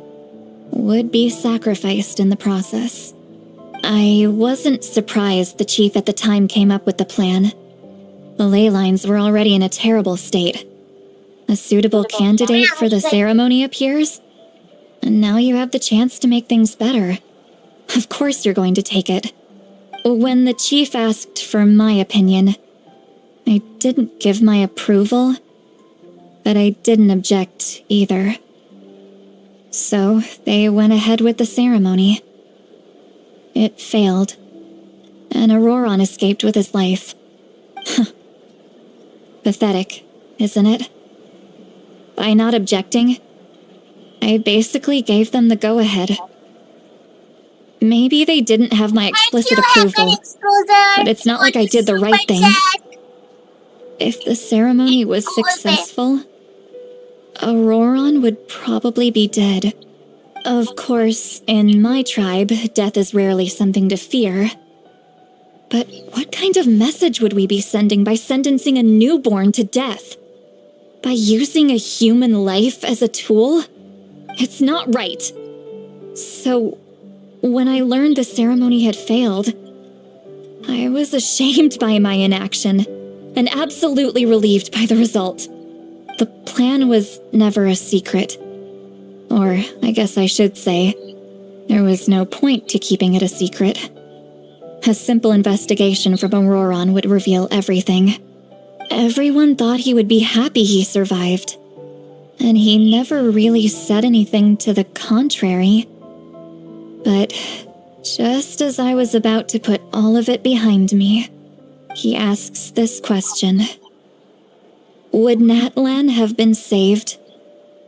would be sacrificed in the process. I wasn't surprised the chief at the time came up with the plan. The ley lines were already in a terrible state. A suitable candidate for the ceremony appears, and now you have the chance to make things better. Of course you're going to take it. When the chief asked for my opinion, I didn't give my approval, but I didn't object either. So they went ahead with the ceremony. It failed, and Auroran escaped with his life. Pathetic, isn't it? By not objecting, I basically gave them the go-ahead. Maybe they didn't have my explicit approval, but it's not like I did the right thing. If the ceremony was successful, Auroron would probably be dead. Of course, in my tribe, death is rarely something to fear. But what kind of message would we be sending by sentencing a newborn to death? By using a human life as a tool? It's not right. So, when I learned the ceremony had failed, I was ashamed by my inaction and absolutely relieved by the result. The plan was never a secret. Or, I guess I should say, there was no point to keeping it a secret. A simple investigation from Auroron would reveal everything. Everyone thought he would be happy he survived. And he never really said anything to the contrary. But just as I was about to put all of it behind me, he asks this question. Would Natlan have been saved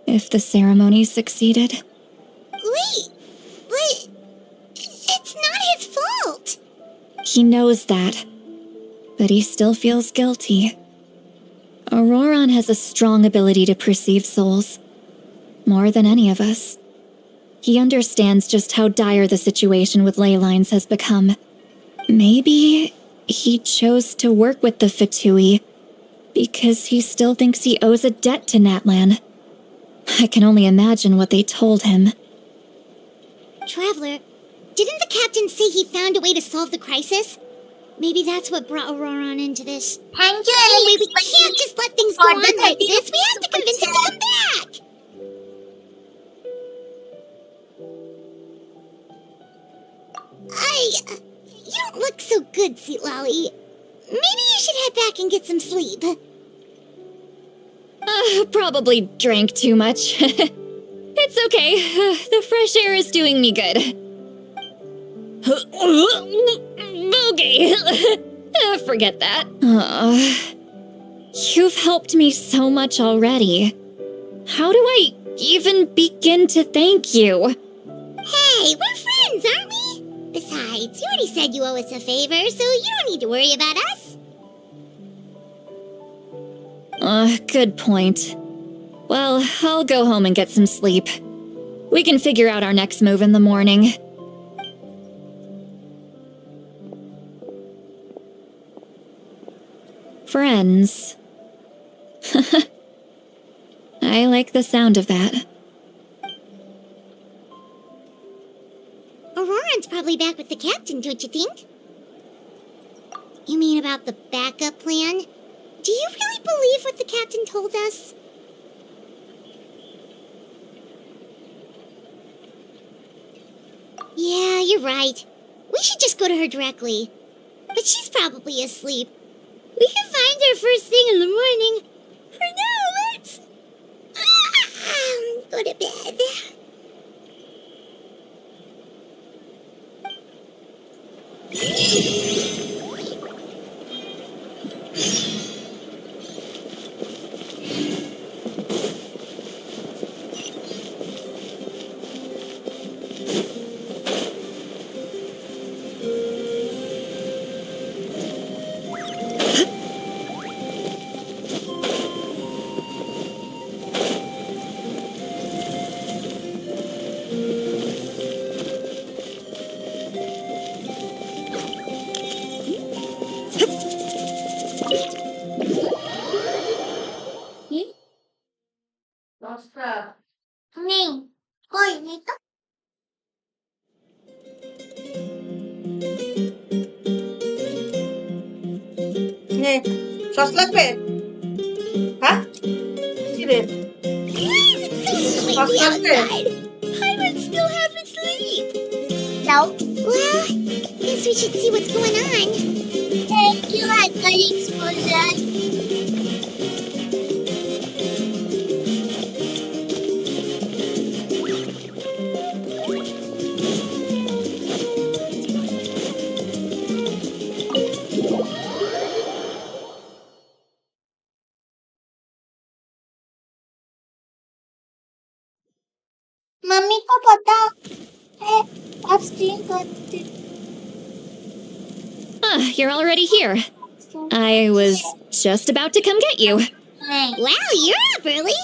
if the ceremony succeeded? Wait, but it's not his fault. He knows that, but he still feels guilty. Auroron has a strong ability to perceive souls, more than any of us. He understands just how dire the situation with ley lines has become. Maybe he chose to work with the Fatui because he still thinks he owes a debt to Natlan. I can only imagine what they told him. Traveler, didn't the captain say he found a way to solve the crisis? Maybe that's what brought Auroron into this. Thank you, Anyway, Alex, we can't just let things go for on the like 30 this. We have to convince him to come back. You don't look so good, Sweet Lolly. Maybe you should head back and get some sleep. Probably drank too much. It's okay. The fresh air is doing me good. Okay. Forget that. You've helped me so much already. How do I even begin to thank you? Hey, we're friends, aren't we? Besides, you already said you owe us a favor, so you don't need to worry about us. Good point. Well, I'll go home and get some sleep. We can figure out our next move in the morning. Friends. I like the sound of that. Auroron's probably back with the captain, don't you think? You mean about the backup plan? Do you really believe what the captain told us? Yeah, you're right. We should just go to her directly. But she's probably asleep. We can find her first thing in the morning. For now, let's go to bed. नहीं कोई नहीं तो sauce লাগবে হ্যাঁ কি রে sauce লাগবে I would still have to sleep. no Well, guess we should see what's going on. thank you hyper exposure mummy को पता है आप स्ट्रीम करते You're already here. I was just about to come get you. नहीं Wow, you're up early.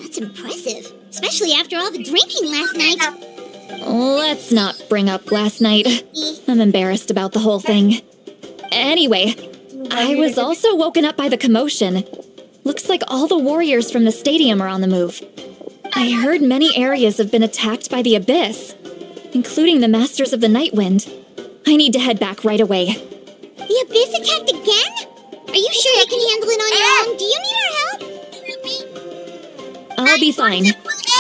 That's impressive, especially after all the drinking last night. Let's not bring up last night. I'm embarrassed about the whole thing. Anyway, I was also woken up by the commotion. Looks like all the warriors from the stadium are on the move. I heard many areas have been attacked by the Abyss, including the Masters of the Nightwind. I need to head back right away. The Abyss attacked again? Are you sure you can handle it on your own? Do you need our help? I'll be fine.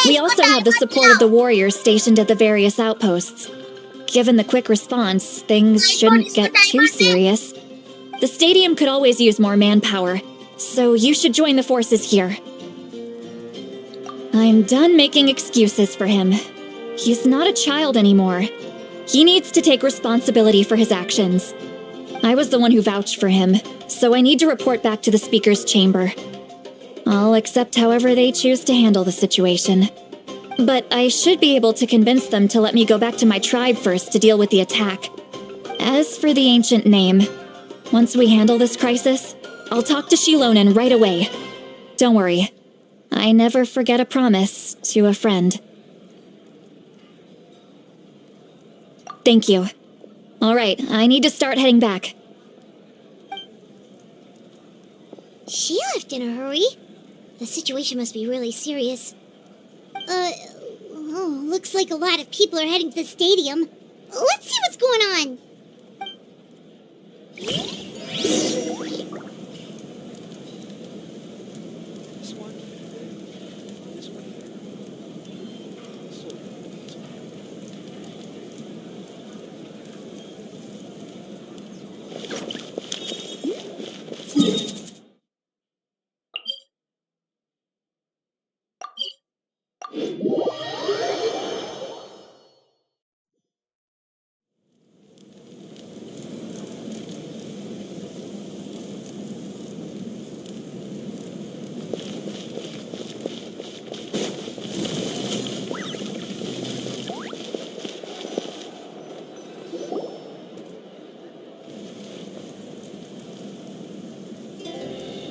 We also have the support of the warriors stationed at the various outposts. Given the quick response, things shouldn't get too serious. The stadium could always use more manpower, so you should join the forces here. I'm done making excuses for him. He's not a child anymore. He needs to take responsibility for his actions. I was the one who vouched for him, so I need to report back to the Speaker's chamber. I'll accept however they choose to handle the situation. But I should be able to convince them to let me go back to my tribe first to deal with the attack. As for the ancient name, once we handle this crisis, I'll talk to Shilonen right away. Don't worry. I never forget a promise to a friend. Thank you. All right, I need to start heading back. She left in a hurry. The situation must be really serious. Looks like a lot of people are heading to the stadium. Let's see what's going on.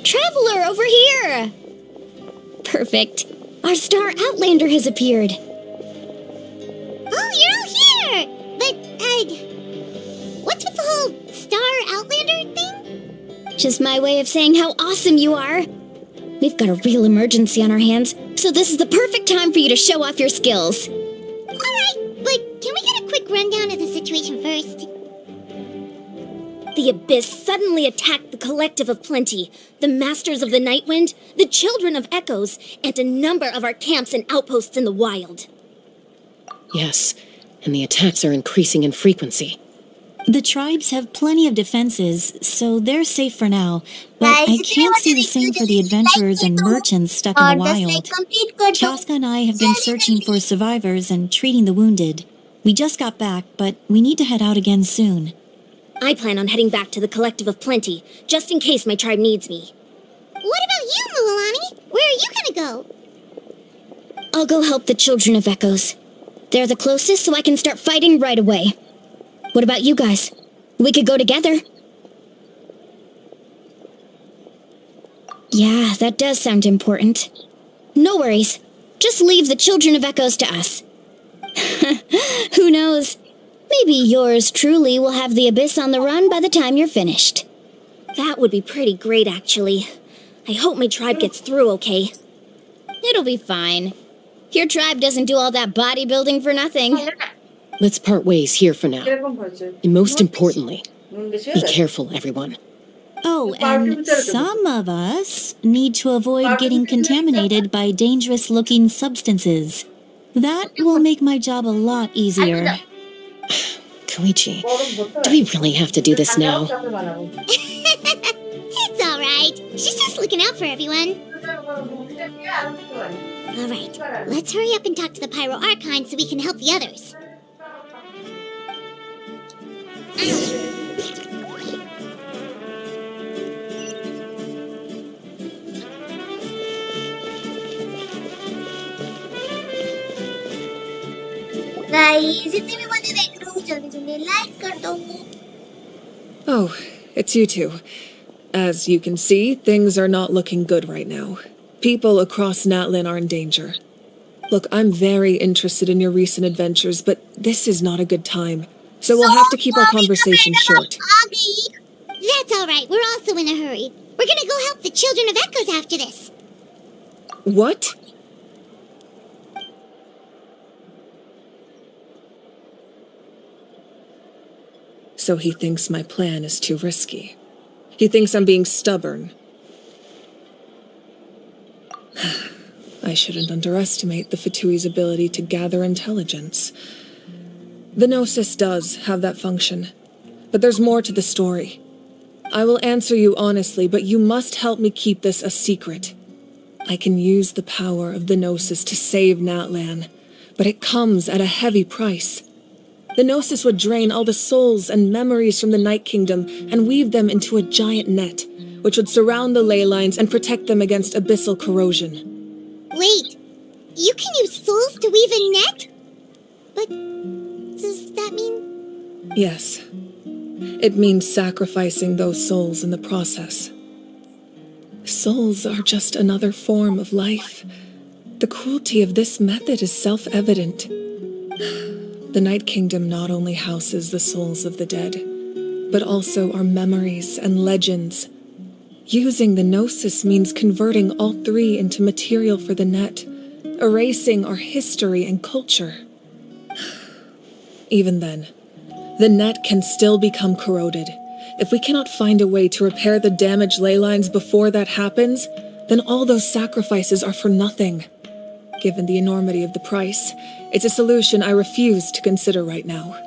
Traveler, over here! Perfect. Our star Outlander has appeared. Oh, you're all here! But, what's with the whole Star Outlander thing? Just my way of saying how awesome you are. We've got a real emergency on our hands, so this is the perfect time for you to show off your skills. Alright, but can we get a quick rundown of the situation first? The Abyss suddenly attacked the Collective of Plenty, the Masters of the Nightwind, the Children of Echoes, and a number of our camps and outposts in the wild. Yes, and the attacks are increasing in frequency. The tribes have plenty of defenses, so they're safe for now. But I can't say the same for the adventurers and merchants stuck in the wild. Chaska and I have been searching for survivors and treating the wounded. We just got back, but we need to head out again soon. I plan on heading back to the Collective of Plenty, just in case my tribe needs me. What about you, Mulalani? Where are you gonna go? I'll go help the Children of Echoes. They're the closest, so I can start fighting right away. What about you guys? We could go together. Yeah, that does sound important. No worries. Just leave the Children of Echoes to us. Who knows? Maybe yours truly will have the Abyss on the run by the time you're finished. That would be pretty great, actually. I hope my tribe gets through okay. It'll be fine. Your tribe doesn't do all that bodybuilding for nothing. Let's part ways here for now. And most importantly, be careful, everyone. Oh, and some of us need to avoid getting contaminated by dangerous-looking substances. That will make my job a lot easier. Koichi, do we really have to do this now? It's alright. She's just looking out for everyone. Alright, let's hurry up and talk to the Pyro Archon so we can help the others. Guys जितने भी बंदे देख रहे हो जल्दी जल्दी like कर दो. Oh, it's you two. As you can see, things are not looking good right now. People across Natlan are in danger. Look, I'm very interested in your recent adventures, but this is not a good time. So we'll have to keep our conversation short. That's all right. We're also in a hurry. We're gonna go help the Children of Echoes after this. What? So he thinks my plan is too risky. He thinks I'm being stubborn. I shouldn't underestimate the Fatui's ability to gather intelligence. The Gnosis does have that function, but there's more to the story. I will answer you honestly, but you must help me keep this a secret. I can use the power of the Gnosis to save Natlan, but it comes at a heavy price. The Gnosis would drain all the souls and memories from the Night Kingdom and weave them into a giant net, which would surround the ley lines and protect them against abyssal corrosion. Wait, you can use souls to weave a net? But does that mean... Yes. It means sacrificing those souls in the process. Souls are just another form of life. The cruelty of this method is self-evident. The Night Kingdom not only houses the souls of the dead, but also our memories and legends. Using the Gnosis means converting all three into material for the net, erasing our history and culture. Even then, the net can still become corroded. If we cannot find a way to repair the damaged ley lines before that happens, then all those sacrifices are for nothing. Given the enormity of the price, it's a solution I refuse to consider right now.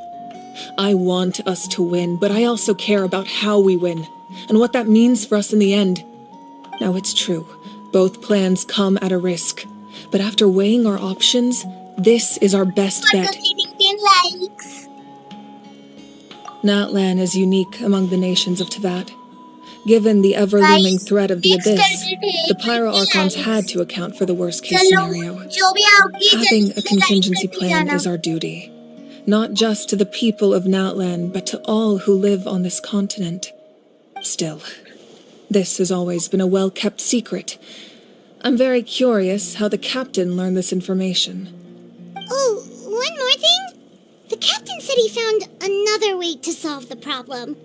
I want us to win, but I also care about how we win, and what that means for us in the end. Now it's true, both plans come at a risk, but after weighing our options, this is our best bet. Natlan is unique among the nations of Teyvat. Given the ever-looming threat of the Abyss, the Pyro Archons had to account for the worst-case scenario. Having a contingency plan is our duty, not just to the people of Natlan, but to all who live on this continent. Still, this has always been a well-kept secret. I'm very curious how the captain learned this information. Oh, one more thing? The captain said he found another way to solve the problem.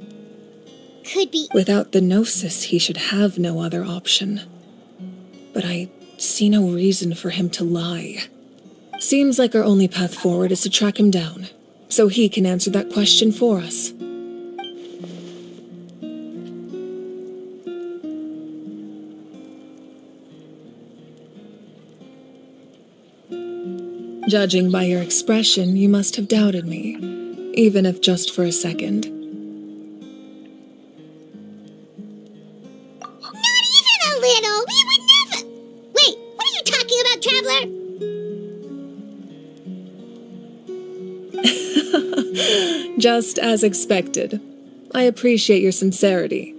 Could be... Without the Gnosis, he should have no other option. But I see no reason for him to lie. Seems like our only path forward is to track him down, so he can answer that question for us. Judging by your expression, you must have doubted me, even if just for a second. Not even a little! We would never... Wait, what are you talking about, Traveler? Just as expected. I appreciate your sincerity.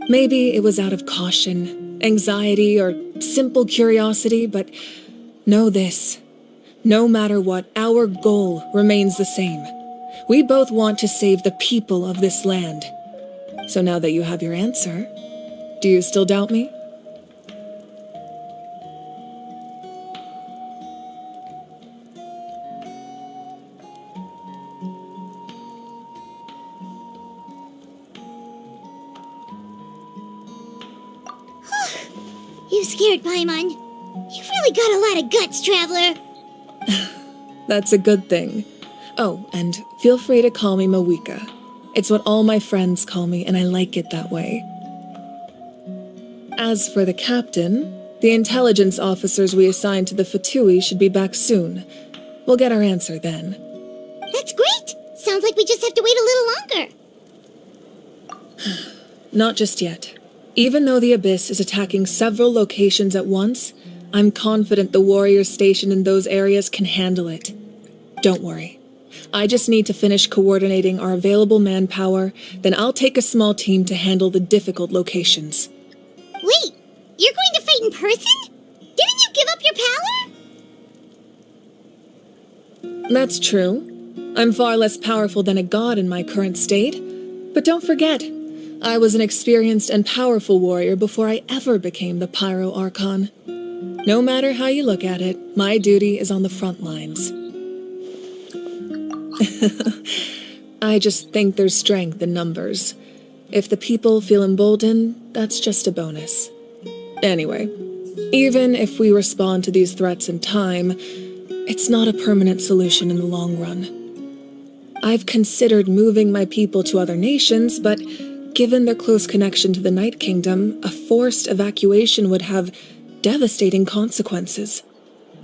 Maybe it was out of caution, anxiety, or simple curiosity, but know this. No matter what, our goal remains the same. We both want to save the people of this land. So now that you have your answer, do you still doubt me? You scared Paimon. You've really got a lot of guts, Traveler. That's a good thing. Oh, and feel free to call me Mawika. It's what all my friends call me, and I like it that way. As for the captain, the intelligence officers we assigned to the Fatui should be back soon. We'll get our answer then. That's great! Sounds like we just have to wait a little longer. Not just yet. Even though the Abyss is attacking several locations at once, I'm confident the warriors stationed in those areas can handle it. Don't worry. I just need to finish coordinating our available manpower, then I'll take a small team to handle the difficult locations. Wait, you're going to fight in person? Didn't you give up your power? That's true. I'm far less powerful than a god in my current state. But don't forget, I was an experienced and powerful warrior before I ever became the Pyro Archon. No matter how you look at it, my duty is on the front lines. I just think there's strength in numbers. If the people feel emboldened, that's just a bonus. Anyway, even if we respond to these threats in time, it's not a permanent solution in the long run. I've considered moving my people to other nations, but given their close connection to the Night Kingdom, a forced evacuation would have devastating consequences.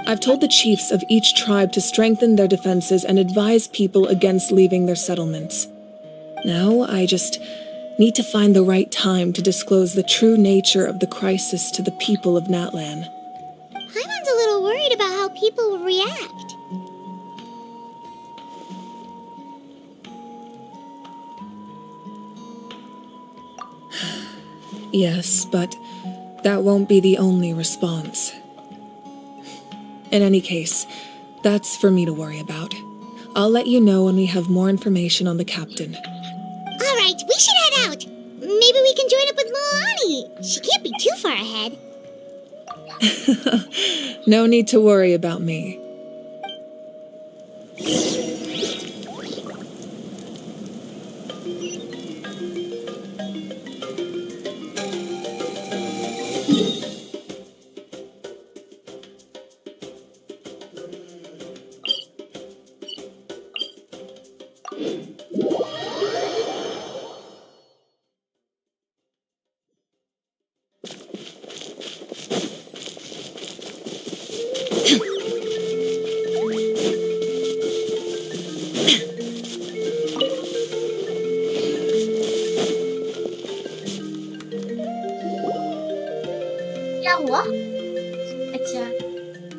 I've told the chiefs of each tribe to strengthen their defenses and advise people against leaving their settlements. Now I just need to find the right time to disclose the true nature of the crisis to the people of Natlan. Paimon's a little worried about how people will react. Yes, but that won't be the only response. In any case, that's for me to worry about. I'll let you know when we have more information on the captain. All right, we should head out. Maybe we can join up with Milani. She can't be too far ahead. No need to worry about me. क्या हुआ? अच्छा.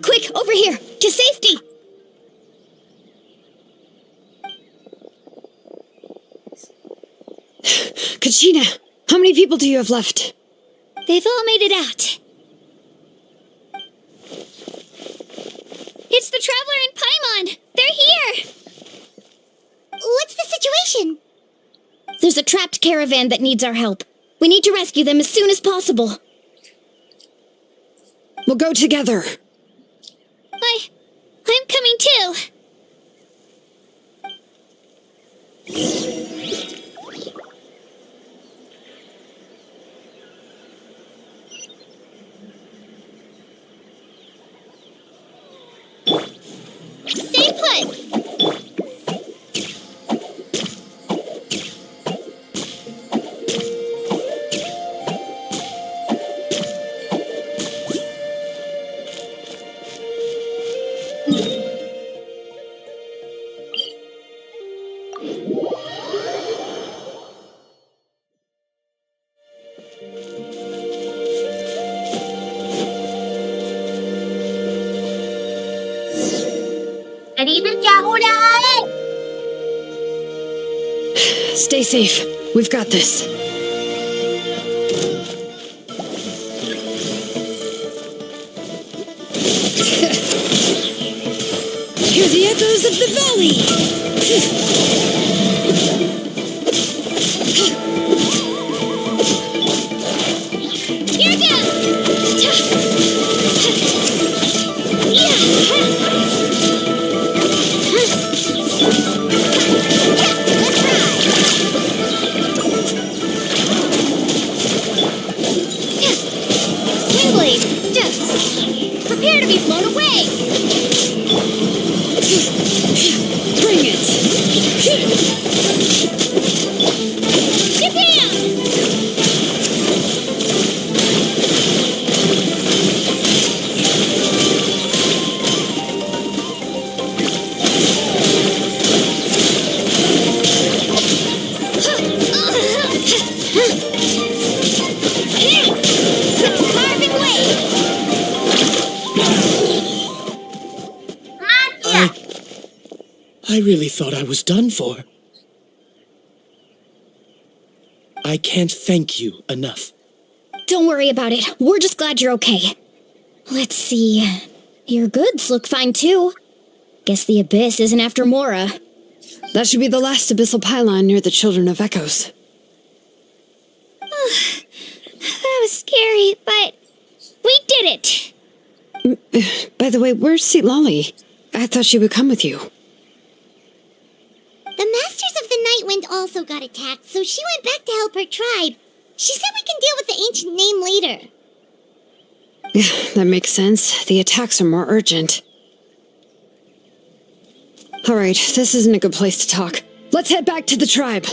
Quick, over here! To safety! Kachina, how many people do you have left? They've all made it out. It's the Traveler and Paimon! They're here! What's the situation? There's a trapped caravan that needs our help. We need to rescue them as soon as possible. We'll go together. I'm coming too. Stay put! अरे इधर क्या हो रहा है? Stay safe. We've got this. Hear the echoes of the valley. Here goes! Windblade! Prepare to be blown away! Bring it! Japan! Carving wave! I really thought I was done for. I can't thank you enough. Don't worry about it. We're just glad you're okay. Let's see. Your goods look fine too. Guess the Abyss isn't after Mora. That should be the last abyssal pylon near the Children of Echoes. That was scary, but we did it. By the way, where's Seat Lolly? I thought she would come with you. The Masters of the Night Wind also got attacked, so she went back to help her tribe. She said we can deal with the ancient name later. Yeah, that makes sense. The attacks are more urgent. Alright, this isn't a good place to talk. Let's head back to the tribe.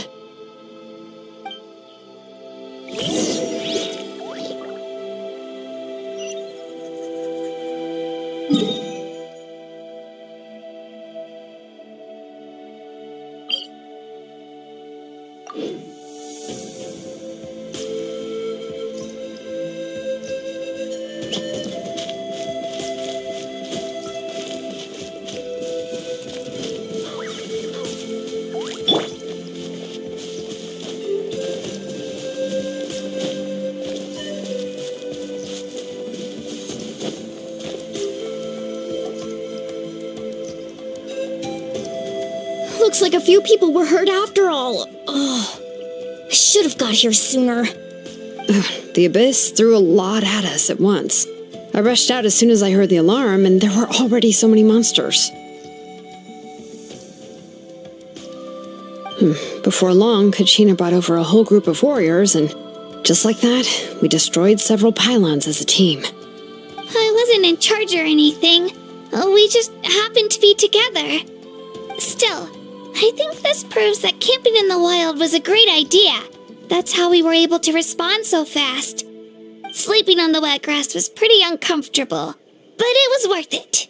Looks like a few people were hurt after all. Oh, I should have got here sooner. The Abyss threw a lot at us at once. I rushed out as soon as I heard the alarm, and there were already so many monsters. Before long, Kachina brought over a whole group of warriors, and just like that, we destroyed several pylons as a team. I wasn't in charge or anything. We just happened to be together. Still, I think this proves that camping in the wild was a great idea. That's how we were able to respond so fast. Sleeping on the wet grass was pretty uncomfortable, but it was worth it.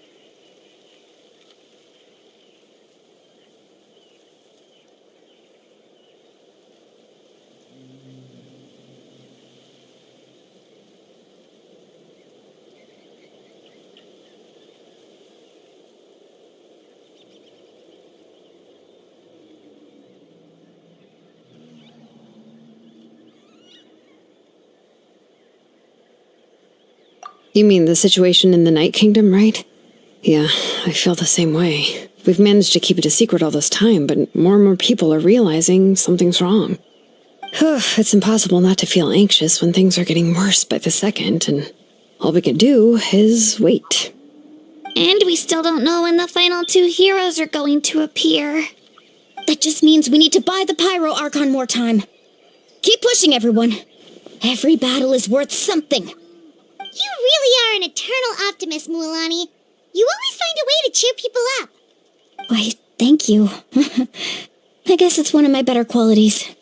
You mean the situation in the Night Kingdom, right? Yeah, I feel the same way. We've managed to keep it a secret all this time, but more and more people are realizing something's wrong. It's impossible not to feel anxious when things are getting worse by the second, and all we can do is wait. And we still don't know when the final two heroes are going to appear. That just means we need to buy the Pyro Archon more time. Keep pushing, everyone. Every battle is worth something. You really are an eternal optimist, Mualani. You always find a way to cheer people up. Why, thank you. I guess it's one of my better qualities.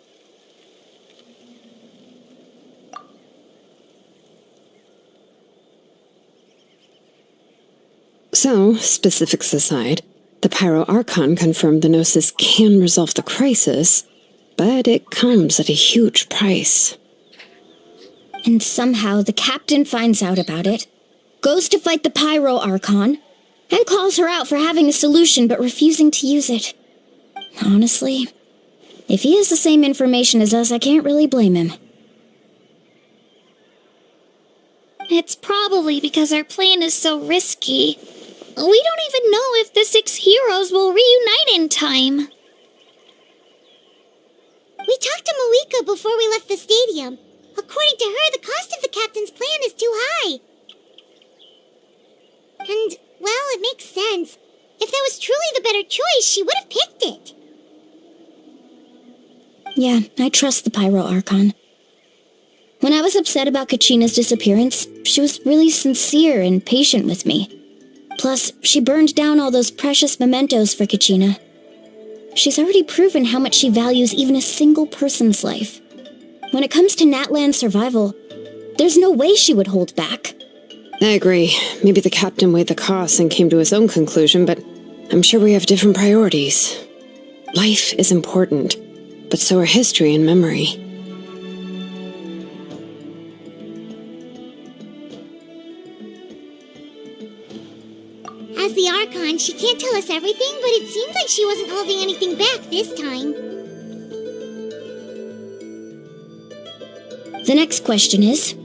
So, specifics aside, the Pyro Archon confirmed the Gnosis can resolve the crisis, but it comes at a huge price. And somehow the captain finds out about it, goes to fight the Pyro Archon, and calls her out for having a solution but refusing to use it. Honestly, if he has the same information as us, I can't really blame him. It's probably because our plan is so risky. We don't even know if the 6 heroes will reunite in time. We talked to Malika before we left the stadium. According to her, the cost of the captain's plan is too high. And, well, it makes sense. If that was truly the better choice, she would have picked it. Yeah, I trust the Pyro Archon. When I was upset about Kachina's disappearance, she was really sincere and patient with me. Plus, she burned down all those precious mementos for Kachina. She's already proven how much she values even a single person's life. When it comes to Natlan's survival, there's no way she would hold back. I agree. Maybe the captain weighed the costs and came to his own conclusion, but I'm sure we have different priorities. Life is important, but so are history and memory. As the Archon, she can't tell us everything, but it seems like she wasn't holding anything back this time. The next question is,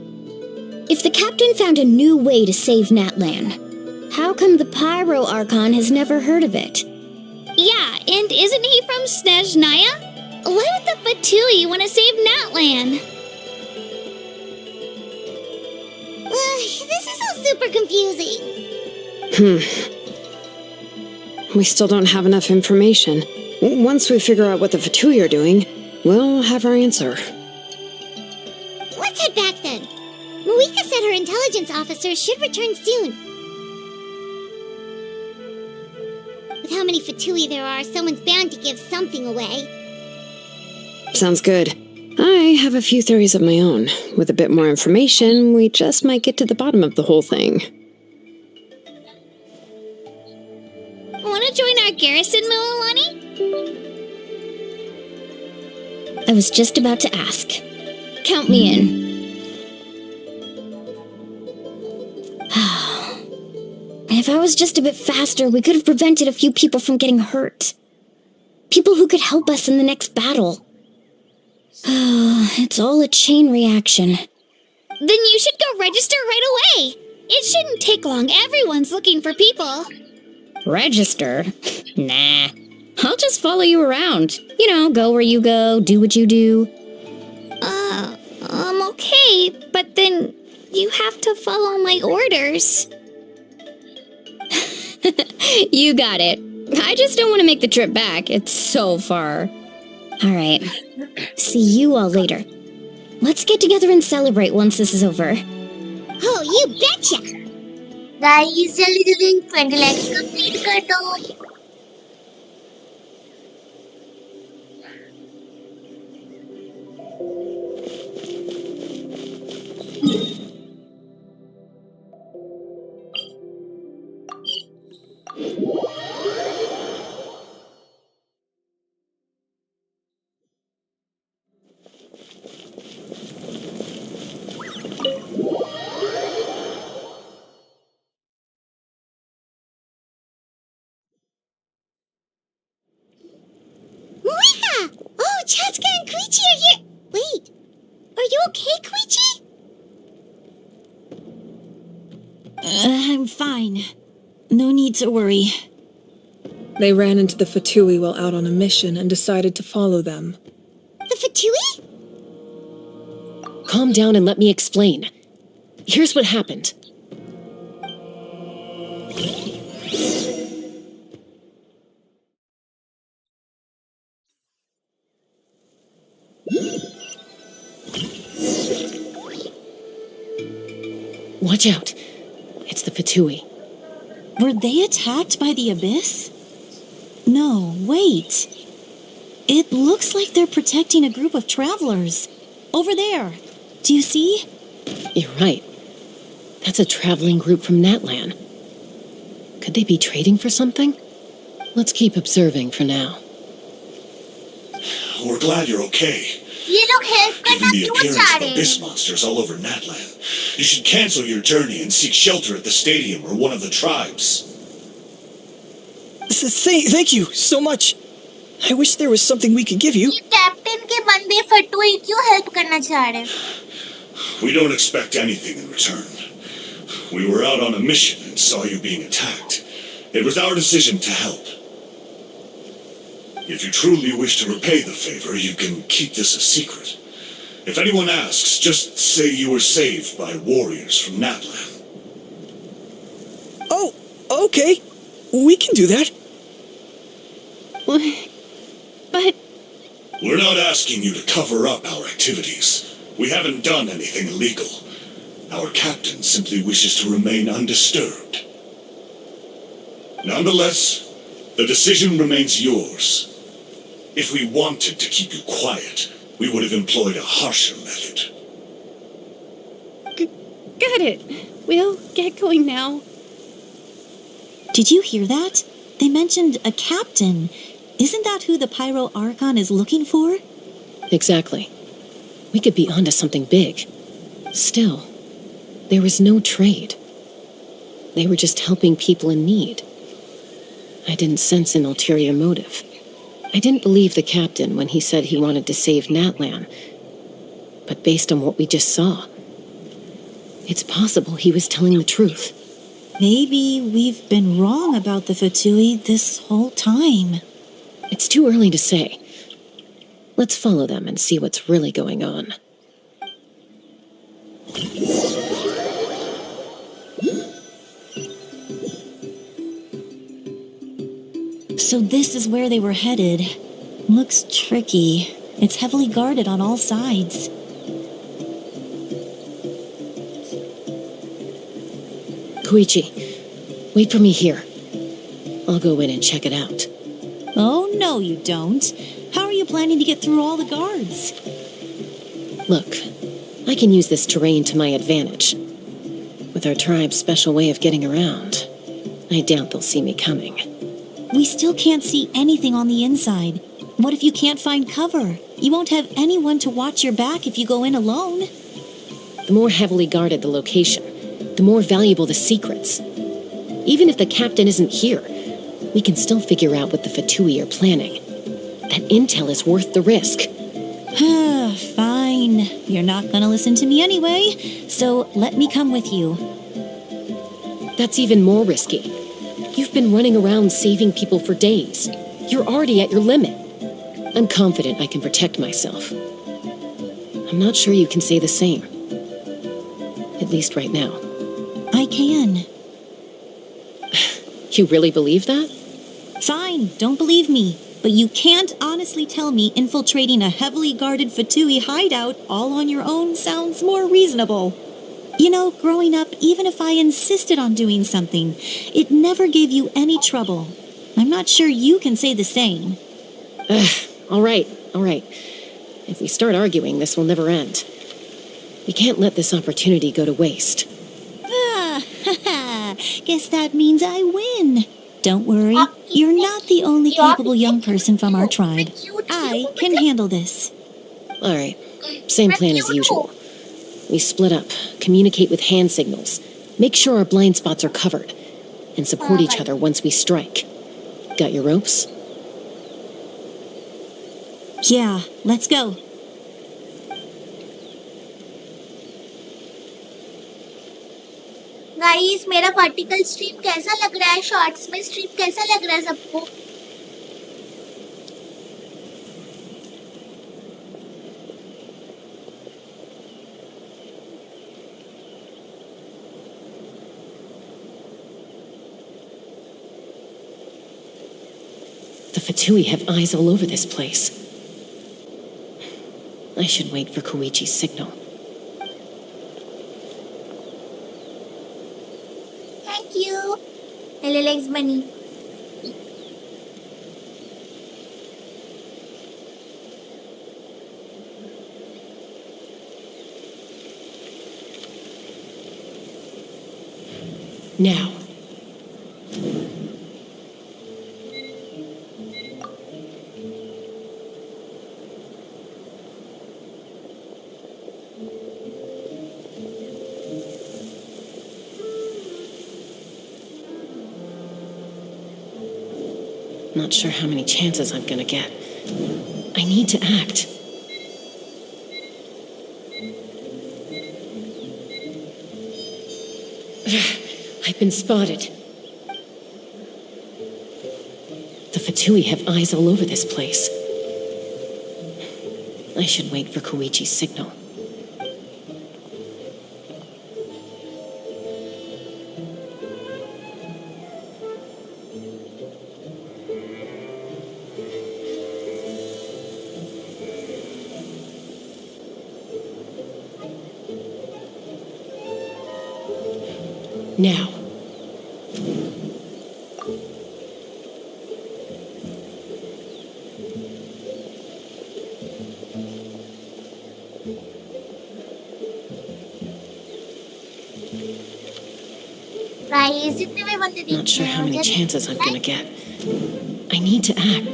if the captain found a new way to save Natlan, how come the Pyro Archon has never heard of it? Yeah, and isn't he from Snezhnaya? Why would the Fatui want to save Natlan? This is also super confusing. We still don't have enough information. Once we figure out what the Fatui are doing, we'll have our answer. Let's head back then. Marika said her intelligence officer should return soon. With how many Fatui there are, someone's bound to give something away. Sounds good. I have a few theories of my own. With a bit more information, we just might get to the bottom of the whole thing. Want to join our garrison, Mililani? I was just about to ask. Count me in. If I was just a bit faster, we could have prevented a few people from getting hurt. People who could help us in the next battle. It's all a chain reaction. Then you should go register right away. It shouldn't take long. Everyone's looking for people. Register? Nah. I'll just follow you around. You know, go where you go, do what you do. Okay, but then you have to follow my orders. You got it. I just don't want to make the trip back. It's so far. All right. See you all later. Let's get together and celebrate once this is over. Oh, you betcha! Guys, जल्दी जल्दी 20 lakhs complete कर दो. Marika! Oh, Chaska and Koichi are here. Wait, are you okay, Koichi? I'm fine. No need to worry. They ran into the Fatui while out on a mission and decided to follow them. The Fatui? Calm down and let me explain. Here's what happened. Watch out. It's the Fatui. Were they attacked by the Abyss? No, wait. It looks like they're protecting a group of travelers. Over there. Do you see? You're right. That's a traveling group from Natlan. Could they be trading for something? Let's keep observing for now. We're glad you're okay. ये लोग help करना Given the क्यों appearance चाह of रहे हैं? abyss monsters all over Natlan, you should cancel your journey and seek shelter at the stadium or one of the tribes. Thank you so much. I wish there was something we could give you. ये captain के बंदे फटुई क्यों help करना चाह रहे हैं? We don't expect anything in return. We were out on a mission and saw you being attacked. It was our decision to help. If you truly wish to repay the favor, you can keep this a secret. If anyone asks, just say you were saved by warriors from Natlan. Oh, okay. We can do that. But... We're not asking you to cover up our activities. We haven't done anything illegal. Our captain simply wishes to remain undisturbed. Nonetheless, the decision remains yours. If we wanted to keep you quiet, we would have employed a harsher method. Got it. We'll get going now. Did you hear that? They mentioned a captain. Isn't that who the Pyro Archon is looking for? Exactly. We could be onto something big. Still, there was no trade. They were just helping people in need. I didn't sense an ulterior motive. I didn't believe the captain when he said he wanted to save Natlan. But based on what we just saw, it's possible he was telling the truth. Maybe we've been wrong about the Fatui this whole time. It's too early to say. Let's follow them and see what's really going on. So this is where they were headed. Looks tricky. It's heavily guarded on all sides. Koichi, wait for me here. I'll go in and check it out. Oh, no, you don't. How are you planning to get through all the guards? Look, I can use this terrain to my advantage. With our tribe's special way of getting around, I doubt they'll see me coming. We still can't see anything on the inside. What if you can't find cover? You won't have anyone to watch your back if you go in alone. The more heavily guarded the location, the more valuable the secrets. Even if the captain isn't here, we can still figure out what the Fatui are planning. That intel is worth the risk. Fine. You're not gonna listen to me anyway, so let me come with you. That's even more risky. You've been running around saving people for days. You're already at your limit. I'm confident I can protect myself. I'm not sure you can say the same. At least right now. I can. You really believe that? Fine, don't believe me. But you can't honestly tell me infiltrating a heavily guarded Fatui hideout all on your own sounds more reasonable. You know, growing up, even if I insisted on doing something, it never gave you any trouble. I'm not sure you can say the same. All right. If we start arguing, this will never end. We can't let this opportunity go to waste. Guess that means I win. Don't worry, you're not the only capable young person from our tribe. I can handle this. All right, same plan as usual. We split up, communicate with hand signals, make sure our blind spots are covered, and support each other once we strike. Got your ropes? Yeah, let's go. Guys मेरा particle stream कैसा लग रहा है shorts में stream कैसा लग रहा है सबको The Fatui have eyes all over this place. I should wait for Koichi's signal. Thank you. LLX bunny. Now. Not sure how many chances I'm gonna get. I need to act. I've been spotted. The Fatui have eyes all over this place. I should wait for Koichi's signal. Now. Not sure how many chances I'm gonna get. I need to act.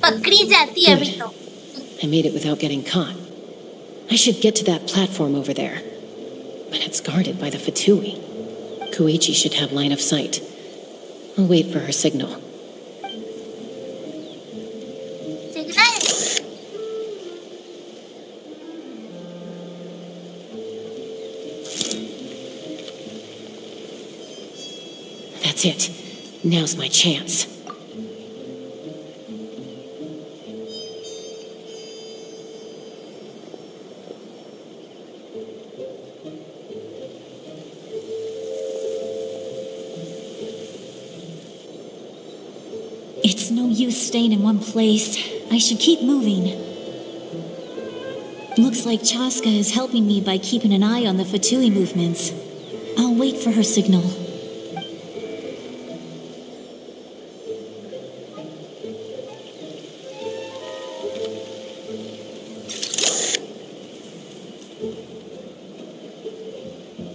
पकड़ी जाती है अभी तो I made it without getting caught. I should get to that platform over there. But it's guarded by the Fatui. Koichi should have line of sight. I'll wait for her signal. That's it. Now's my chance. It's no use staying in one place. I should keep moving. Looks like Chaska is helping me by keeping an eye on the Fatui movements. I'll wait for her signal.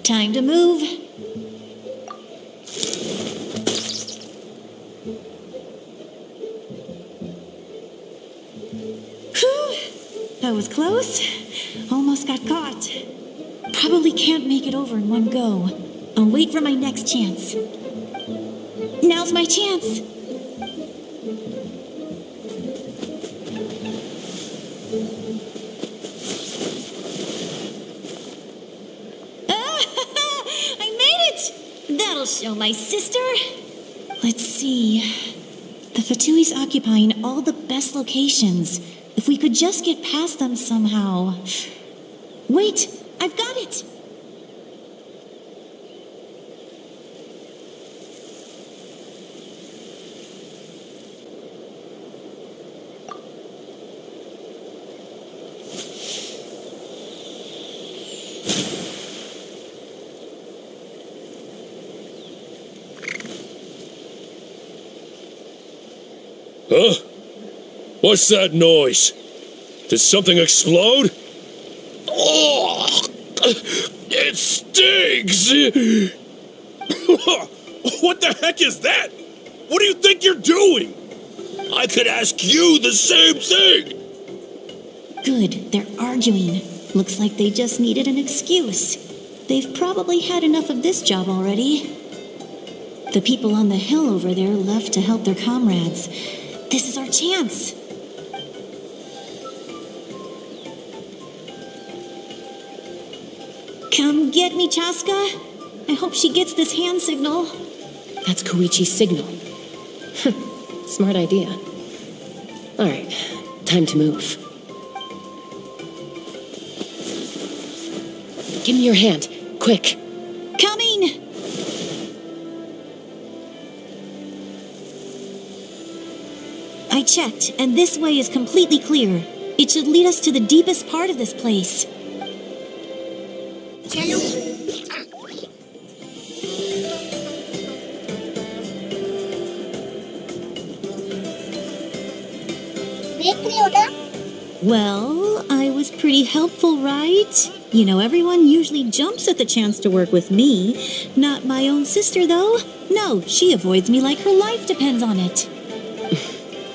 Time to move. Whew. That was close. Almost got caught. Probably can't make it over in one go. I'll wait for my next chance. Now's my chance. I made it! That'll show my sister. Let's see. The Fatui's occupying all the best locations. If we could just get past them somehow. Wait, I've got it! Huh? What's that noise? Did something explode? Oh, it stings! What the heck is that? What do you think you're doing? I could ask you the same thing! Good, they're arguing. Looks like they just needed an excuse. They've probably had enough of this job already. The people on the hill over there left to help their comrades. This is our chance. Come get me, Chaska. I hope she gets this hand signal. That's Koichi's signal. Smart idea. Alright, time to move. Give me your hand, quick. Coming! I checked, and this way is completely clear. It should lead us to the deepest part of this place. Well, I was pretty helpful, right? You know, everyone usually jumps at the chance to work with me. Not my own sister, though. No, she avoids me like her life depends on it.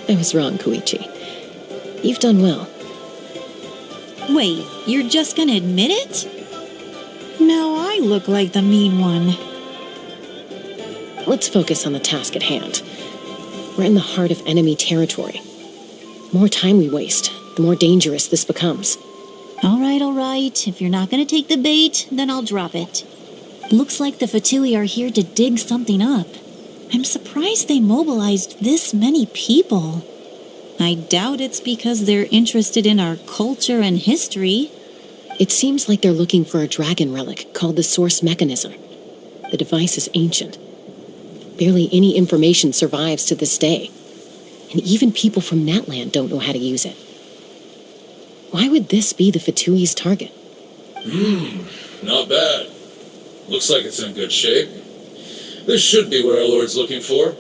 I was wrong, Koichi. You've done well. Wait, you're just gonna admit it? Now I look like the mean one. Let's focus on the task at hand. We're in the heart of enemy territory. The more time we waste, the more dangerous this becomes. All right. If you're not gonna take the bait, then I'll drop it. Looks like the Fatui are here to dig something up. I'm surprised they mobilized this many people. I doubt it's because they're interested in our culture and history. It seems like they're looking for a dragon relic called the Source Mechanism. The device is ancient. Barely any information survives to this day. And even people from Natland don't know how to use it. Why would this be the Fatui's target? Not bad. Looks like it's in good shape. This should be what our Lord's looking for.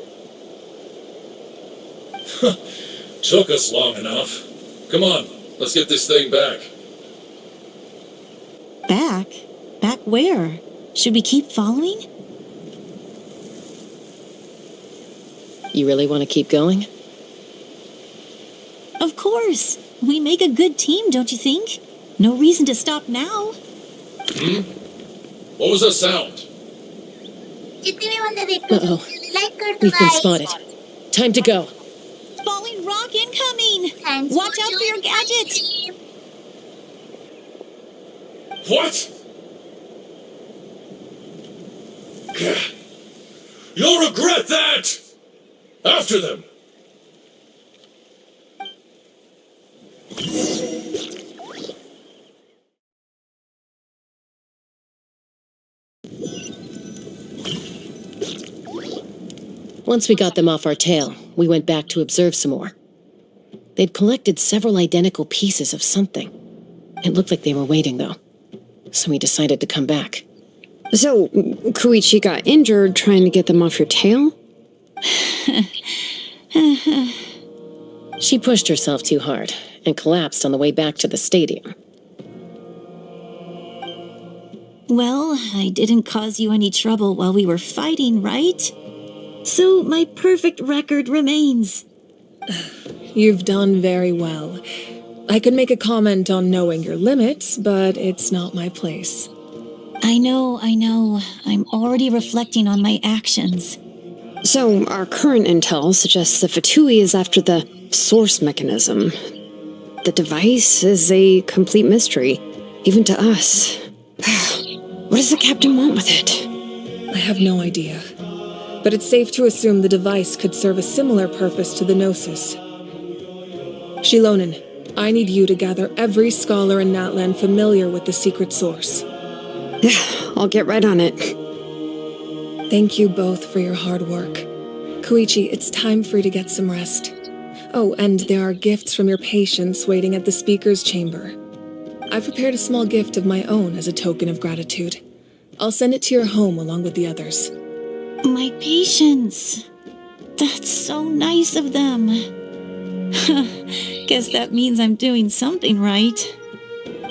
Took us long enough. Come on, let's get this thing back. Back? Back where? Should we keep following? You really want to keep going? Of course. We make a good team, don't you think? No reason to stop now. What was that sound? Uh-oh. We've been spotted. Time to go. Falling rock incoming! Watch out for your gadgets! What? You'll regret that! After them! Once we got them off our tail, we went back to observe some more. They'd collected several identical pieces of something. It looked like they were waiting, though. So we decided to come back. So, Koichi got injured trying to get them off your tail? She pushed herself too hard and collapsed on the way back to the stadium. Well, I didn't cause you any trouble while we were fighting, right? So my perfect record remains. You've done very well. I could make a comment on knowing your limits, but it's not my place. I know. I'm already reflecting on my actions. So, our current intel suggests that Fatui is after the source mechanism. The device is a complete mystery, even to us. What does the captain want with it? I have no idea. But it's safe to assume the device could serve a similar purpose to the Gnosis. Shilonen, I need you to gather every scholar in Natlan familiar with the secret source. Yeah, I'll get right on it. Thank you both for your hard work. Koichi, it's time for you to get some rest. Oh, and there are gifts from your patients waiting at the speaker's chamber. I've prepared a small gift of my own as a token of gratitude. I'll send it to your home along with the others. My patients. That's so nice of them. Guess that means I'm doing something right.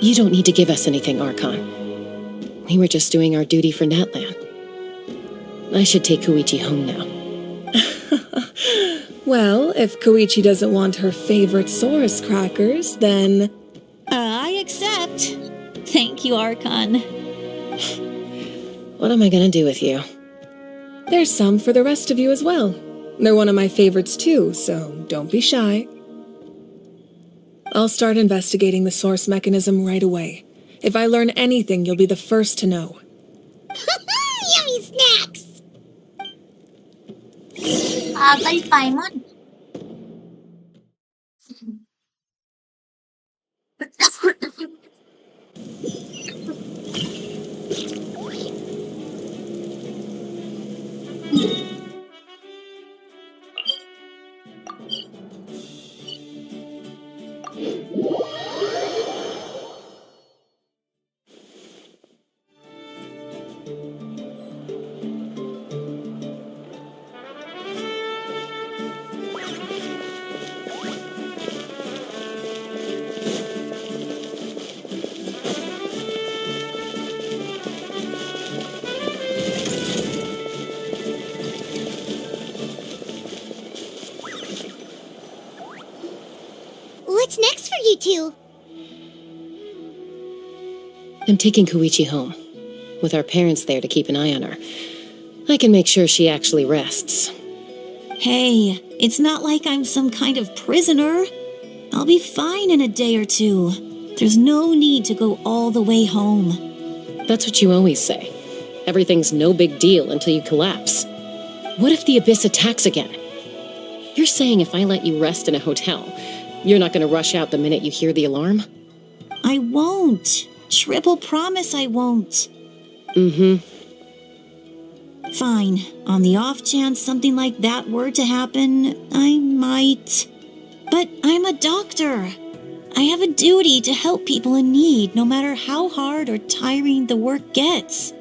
You don't need to give us anything, Archon. We were just doing our duty for Natlan. I should take Koichi home now. Well, if Koichi doesn't want her favorite Saurus crackers, then... I accept. Thank you, Archon. What am I gonna do with you? There's some for the rest of you as well. They're one of my favorites too, so don't be shy. I'll start investigating the source mechanism right away. If I learn anything, you'll be the first to know. Yummy snacks! Pagal Paimon. What's next for you two? I'm taking Koichi home. With our parents there to keep an eye on her, I can make sure she actually rests. Hey, it's not like I'm some kind of prisoner. I'll be fine in a day or two. There's no need to go all the way home. That's what you always say. Everything's no big deal until you collapse. What if the Abyss attacks again? You're saying if I let you rest in a hotel, you're not going to rush out the minute you hear the alarm? I won't. Triple promise I won't. Mm-hmm. Fine. On the off chance something like that were to happen, I might. But I'm a doctor. I have a duty to help people in need, no matter how hard or tiring the work gets.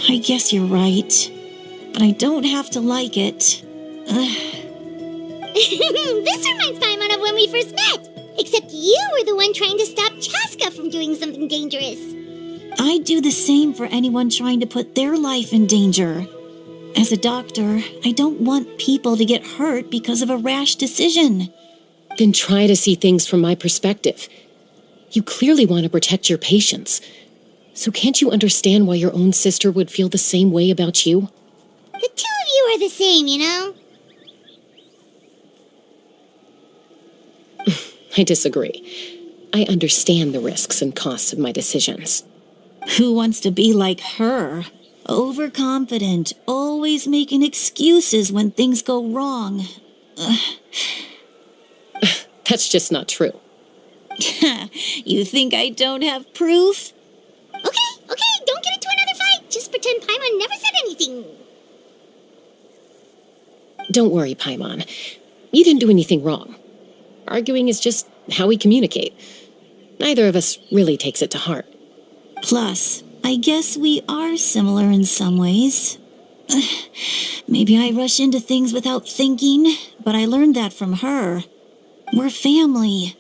I guess you're right. But I don't have to like it. This reminds Paimon of when we first met. Except you were the one trying to stop Chaska from doing something dangerous. I'd do the same for anyone trying to put their life in danger. As a doctor, I don't want people to get hurt because of a rash decision. Then try to see things from my perspective. You clearly want to protect your patients. So can't you understand why your own sister would feel the same way about you? The two of you are the same, you know? I disagree. I understand the risks and costs of my decisions. Who wants to be like her? Overconfident, always making excuses when things go wrong. That's just not true. You think I don't have proof? Okay, don't get into another fight. Just pretend Paimon never said anything. Don't worry, Paimon. You didn't do anything wrong. Arguing is just how we communicate. Neither of us really takes it to heart. Plus, I guess we are similar in some ways. Maybe I rush into things without thinking, but I learned that from her. We're family.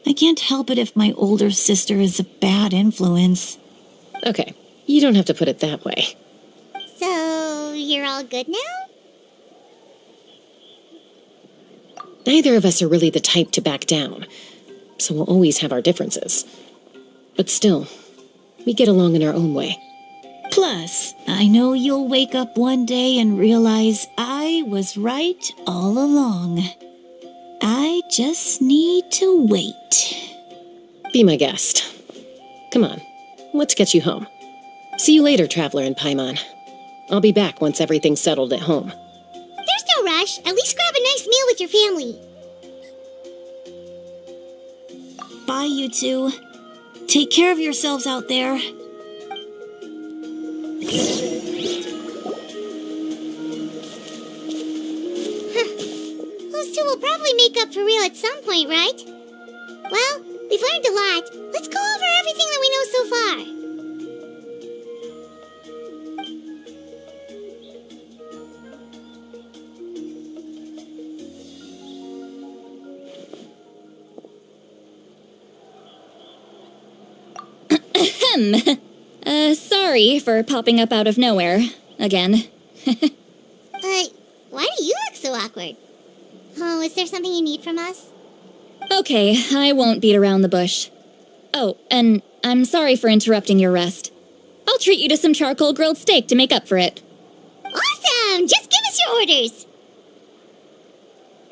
I can't help it if my older sister is a bad influence. Okay, you don't have to put it that way. So, you're all good now? Neither of us are really the type to back down, so we'll always have our differences. But still, we get along in our own way. Plus, I know you'll wake up one day and realize I was right all along. I just need to wait. Be my guest. Come on, let's get you home. See you later, Traveler and Paimon. I'll be back once everything's settled at home. There's no rush. At least grab a nice meal with your family. Bye, you two. Take care of yourselves out there. Those two will probably make up for real at some point, right? Well, we've learned a lot. Let's go over everything that we know so far. Sorry for popping up out of nowhere. Again. Why do you look so awkward? Oh, is there something you need from us? Okay, I won't beat around the bush. Oh, and I'm sorry for interrupting your rest. I'll treat you to some charcoal grilled steak to make up for it. Awesome! Just give us your orders!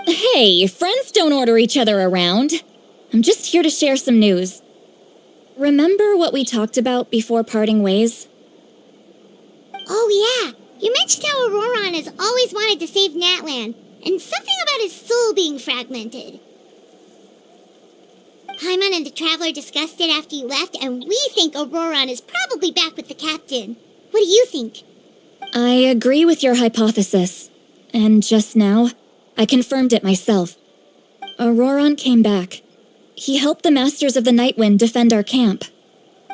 Hey, friends don't order each other around. I'm just here to share some news. Remember what we talked about before parting ways? Oh yeah, you mentioned how Auroron has always wanted to save Natlan, and something about his soul being fragmented. Paimon and the Traveler discussed it after you left, and we think Auroron is probably back with the captain. What do you think? I agree with your hypothesis. And just now, I confirmed it myself. Auroron came back. He helped the Masters of the Nightwind defend our camp.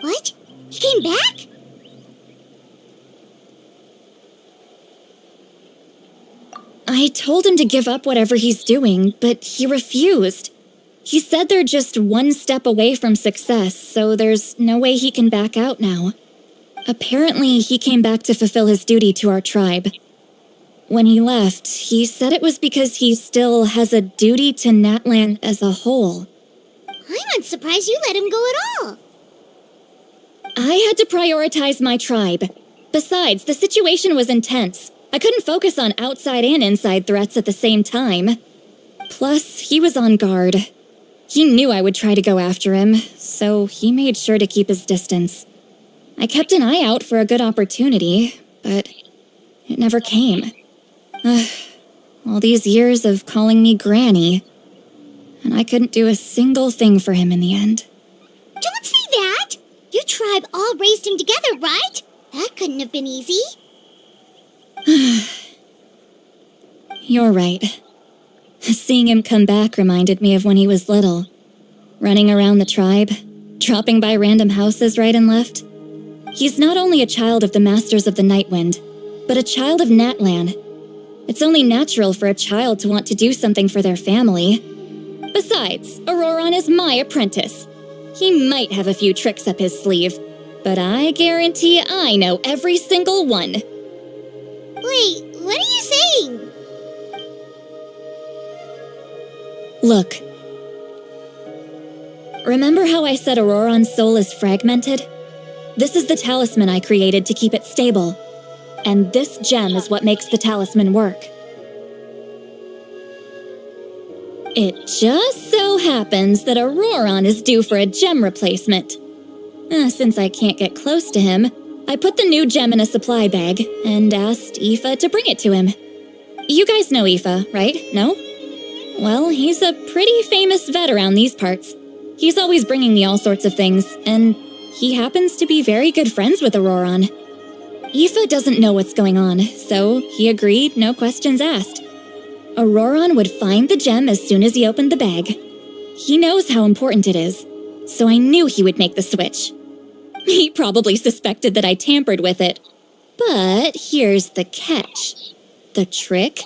What? He came back? I told him to give up whatever he's doing, but he refused. He said they're just one step away from success, so there's no way he can back out now. Apparently, he came back to fulfill his duty to our tribe. When he left, he said it was because he still has a duty to Natlan as a whole. I'm surprised you let him go at all. I had to prioritize my tribe. Besides, the situation was intense. I couldn't focus on outside and inside threats at the same time. Plus, he was on guard. He knew I would try to go after him, so he made sure to keep his distance. I kept an eye out for a good opportunity, but it never came. All these years of calling me Granny, and I couldn't do a single thing for him in the end. Don't say that! Your tribe all raised him together, right? That couldn't have been easy. You're right. Seeing him come back reminded me of when he was little. Running around the tribe, dropping by random houses right and left. He's not only a child of the Masters of the Nightwind, but a child of Natlan. It's only natural for a child to want to do something for their family. Besides, Auroron is my apprentice. He might have a few tricks up his sleeve, but I guarantee I know every single one. Wait, what are you saying? Look. Remember how I said Auroron's soul is fragmented? This is the talisman I created to keep it stable. And this gem is what makes the talisman work. It just so happens that Auroron is due for a gem replacement. Since I can't get close to him, I put the new gem in a supply bag and asked Aoife to bring it to him. You guys know Aoife, right? No? Well, he's a pretty famous vet around these parts. He's always bringing me all sorts of things, and he happens to be very good friends with Auroron. Aoife doesn't know what's going on, so he agreed, no questions asked. Auroron would find the gem as soon as he opened the bag. He knows how important it is, so I knew he would make the switch. He probably suspected that I tampered with it. But here's the catch. The trick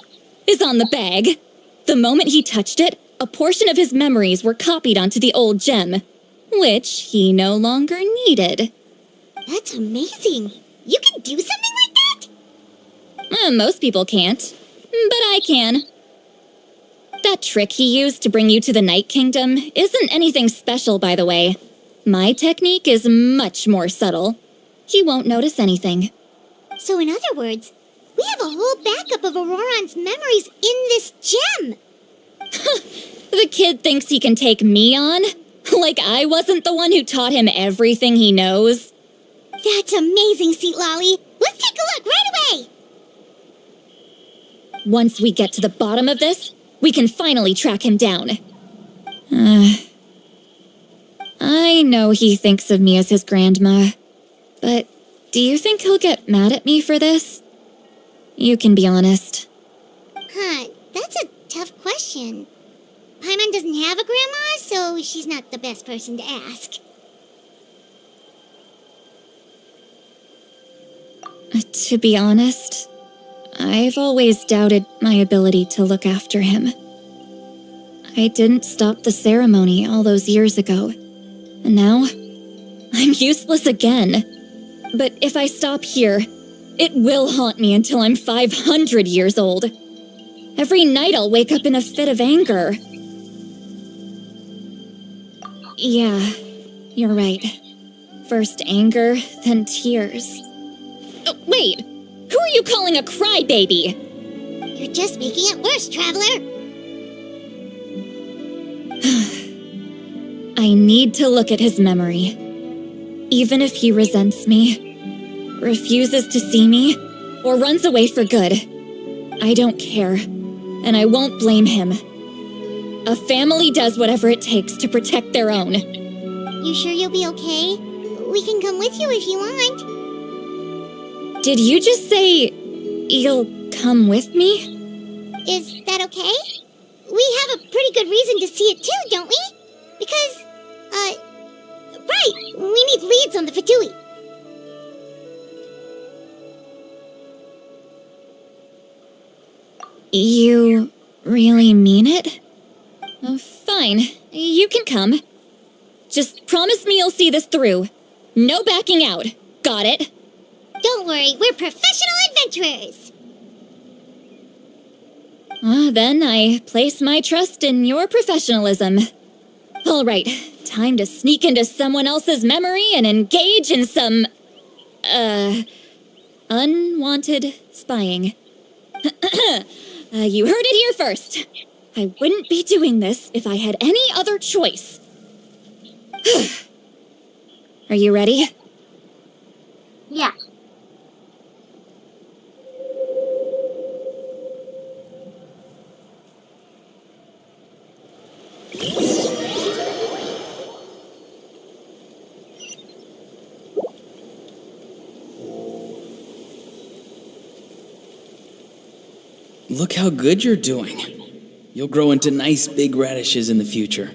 is on the bag. The moment he touched it, a portion of his memories were copied onto the old gem, which he no longer needed. That's amazing. You can do something like that? Most people can't, but I can. That trick he used to bring you to the Night Kingdom isn't anything special, by the way. My technique is much more subtle. He won't notice anything. So in other words, we have a whole backup of Auroron's memories in this gem. The kid thinks he can take me on? Like I wasn't the one who taught him everything he knows? That's amazing, Seat Lolly. Let's take a look right away. Once we get to the bottom of this, we can finally track him down. I know he thinks of me as his grandma, but do you think he'll get mad at me for this? You can be honest. That's a tough question. Paimon doesn't have a grandma, so she's not the best person to ask. To be honest, I've always doubted my ability to look after him. I didn't stop the ceremony all those years ago, and now I'm useless again. But if I stop here, it will haunt me until I'm 500 years old. Every night I'll wake up in a fit of anger. Yeah, you're right. First anger, then tears. Oh, wait! Who are you calling a crybaby? You're just making it worse, Traveler. I need to look at his memory. Even if he resents me, refuses to see me, or runs away for good, I don't care, and I won't blame him. A family does whatever it takes to protect their own. You sure you'll be okay? We can come with you if you want. Did you just say you'll come with me? Is that okay? We have a pretty good reason to see it too, don't we? Because, right, we need leads on the Fatui. You really mean it? Oh, fine, you can come. Just promise me you'll see this through. No backing out. Got it? Don't worry, we're professional adventurers. Then I place my trust in your professionalism. All right, time to sneak into someone else's memory and engage in some, unwanted spying. You heard it here first. I wouldn't be doing this if I had any other choice. Are you ready? Yeah. Look how good you're doing. You'll grow into nice big radishes in the future.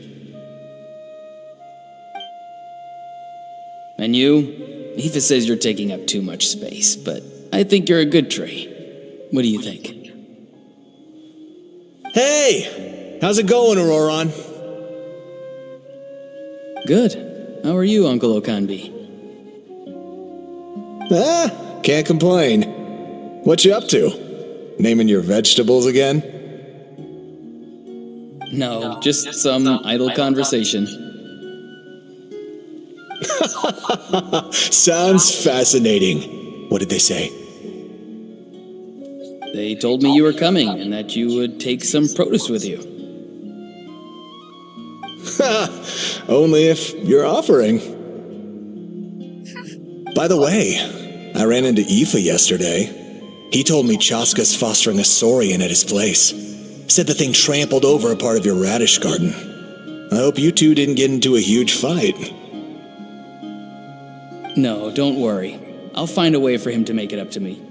And you? Aoife says you're taking up too much space, but I think you're a good tree. What do you think? Hey! How's it going, Auroron? Good. How are you, Uncle Okanbi? Can't complain. What you up to? Naming your vegetables again? No, just some idle conversation. Sounds fascinating. What did they say? They told me you were coming and that you would take some produce with you. Only if you're offering. By the way, I ran into Aoife yesterday. He told me Chaska's fostering a saurian at his place. Said the thing trampled over a part of your radish garden. I hope you two didn't get into a huge fight. No, don't worry. I'll find a way for him to make it up to me.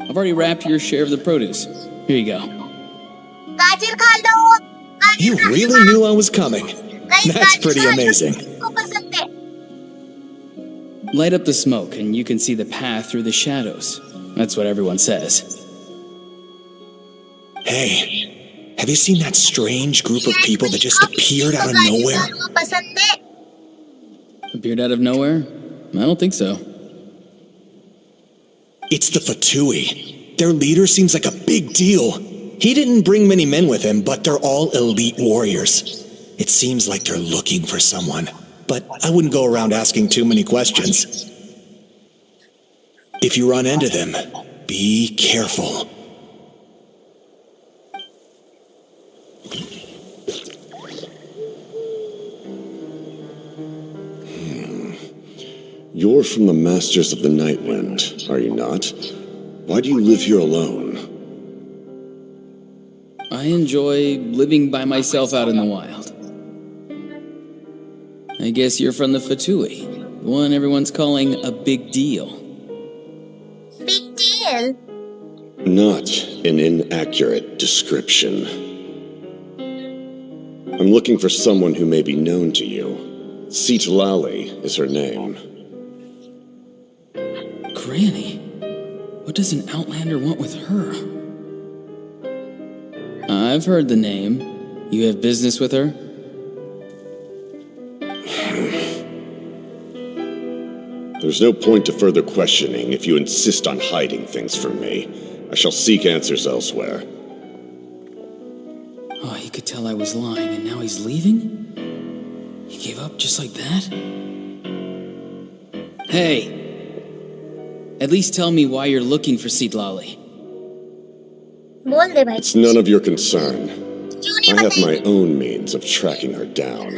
I've already wrapped your share of the produce. Here you go. गाजर खा लो. You really knew I was coming. That's pretty amazing. किसको पसंद है? Light up the smoke and you can see the path through the shadows. That's what everyone says. Hey, have you seen that strange group of people that just appeared out of nowhere? किसको पसंद है? Appeared out of nowhere? I don't think so. It's the Fatui. Their leader seems like a big deal. He didn't bring many men with him, but they're all elite warriors. It seems like they're looking for someone, but I wouldn't go around asking too many questions. If you run into them, be careful. You're from the Masters of the Nightwind, are you not? Why do you live here alone? I enjoy living by myself out in the wild. I guess you're from the Fatui, the one everyone's calling a big deal. Big deal. Not an inaccurate description. I'm looking for someone who may be known to you. Citlali is her name. Granny? What does an Outlander want with her? I've heard the name. You have business with her? There's no point to further questioning if you insist on hiding things from me. I shall seek answers elsewhere. Oh, he could tell I was lying and now he's leaving? He gave up just like that? Hey! At least tell me why you're looking for Citlali. बोल दे भाई. It's none of your concern. I have my own means of tracking her down.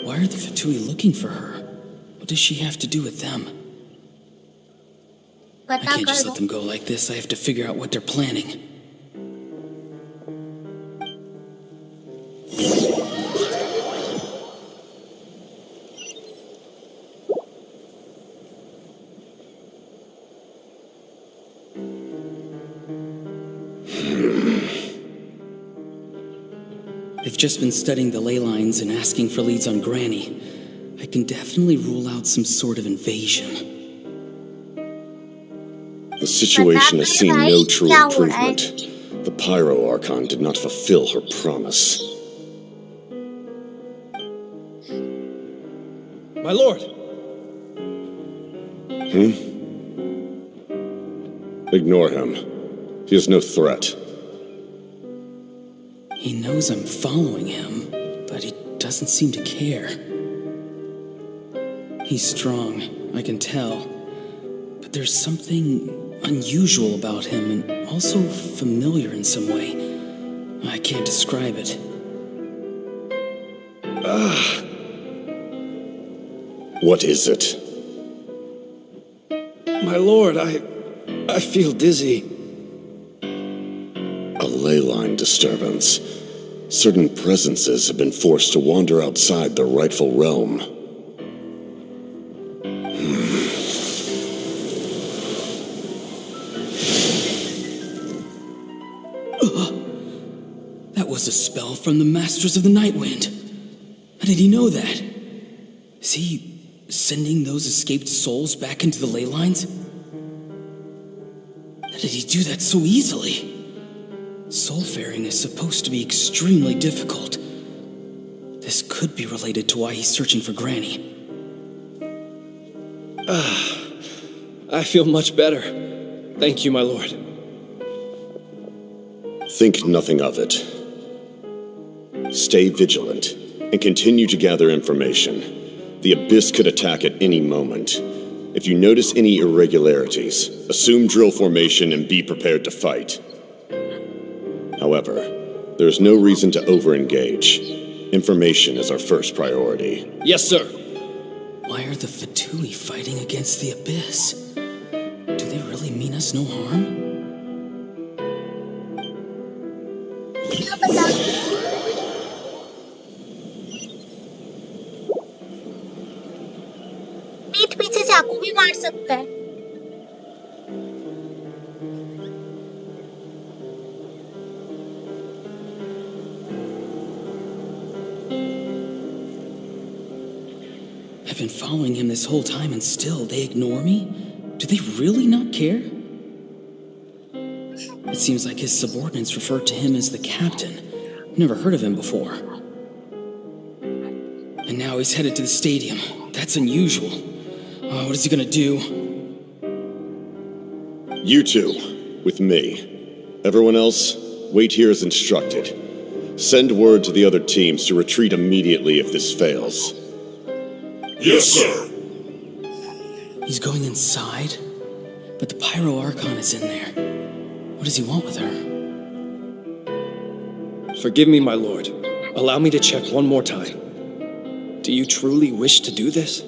Why are the Fatui looking for her? What does she have to do with them? I can't just let them go like this. I have to figure out what they're planning. They've just been studying the ley lines and asking for leads on Granny. I can definitely rule out some sort of invasion. The situation has seen no true improvement. The Pyro Archon did not fulfill her promise. My lord! Ignore him. He is no threat. He knows I'm following him, but he doesn't seem to care. He's strong, I can tell. But there's something unusual about him and also familiar in some way. I can't describe it. What is it? My lord, I feel dizzy. A ley line disturbance. Certain presences have been forced to wander outside their rightful realm. That was a spell from the Masters of the Nightwind. How did he know that? Is he sending those escaped souls back into the ley lines? How did he do that so easily? Soulfaring is supposed to be extremely difficult. This could be related to why he's searching for Granny. I feel much better. Thank you, my lord. Think nothing of it. Stay vigilant and continue to gather information. The Abyss could attack at any moment. If you notice any irregularities, assume drill formation and be prepared to fight. However, there is no reason to over-engage. Information is our first priority. Yes, sir. They're the Fatui fighting against the Abyss. Do they really mean us no harm? क्या पता? पीठ पीछे चाकू भी मार सकता है। I've been following him this whole time and still they ignore me? Do they really not care? It seems like his subordinates refer to him as the captain. I've never heard of him before. And now he's headed to the stadium. That's unusual. Oh, what is he gonna do? You two, with me. Everyone else, wait here as instructed. Send word to the other teams to retreat immediately if this fails. Yes, sir. He's going inside? But the Pyro Archon is in there. What does he want with her? Forgive me, my lord. Allow me to check one more time. Do you truly wish to do this?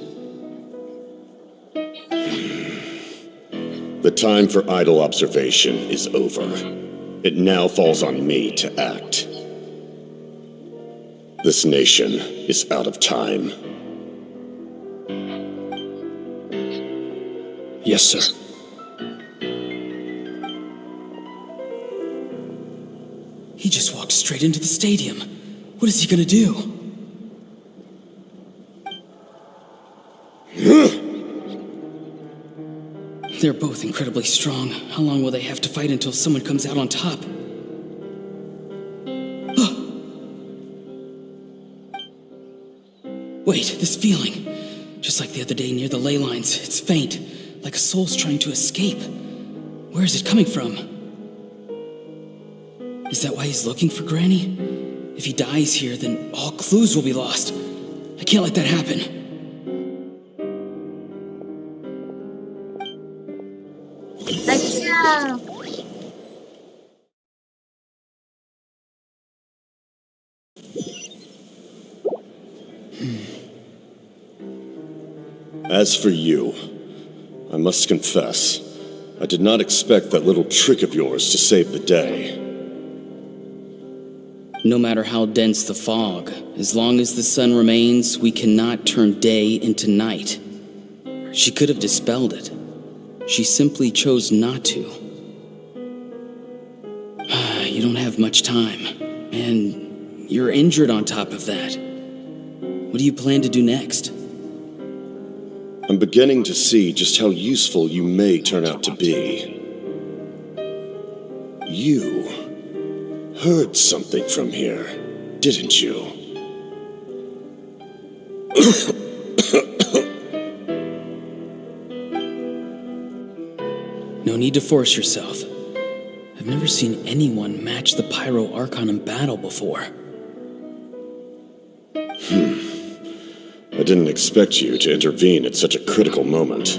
The time for idle observation is over. It now falls on me to act. This nation is out of time. Yes, sir. He just walked straight into the stadium. What is he gonna do? They're both incredibly strong. How long will they have to fight until someone comes out on top? Wait, this feeling. Just like the other day near the ley lines, it's faint, like a soul's trying to escape. Where is it coming from? Is that why he's looking for Granny? If he dies here, then all clues will be lost. I can't let that happen. अच्छा। As for you, I must confess, I did not expect that little trick of yours to save the day. No matter how dense the fog, as long as the sun remains, we cannot turn day into night. She could have dispelled it. She simply chose not to. You don't have much time, and you're injured on top of that. What do you plan to do next? I'm beginning to see just how useful you may turn out to be. You heard something from here, didn't you? No need to force yourself. I've never seen anyone match the Pyro Archon in battle before. I didn't expect you to intervene at such a critical moment.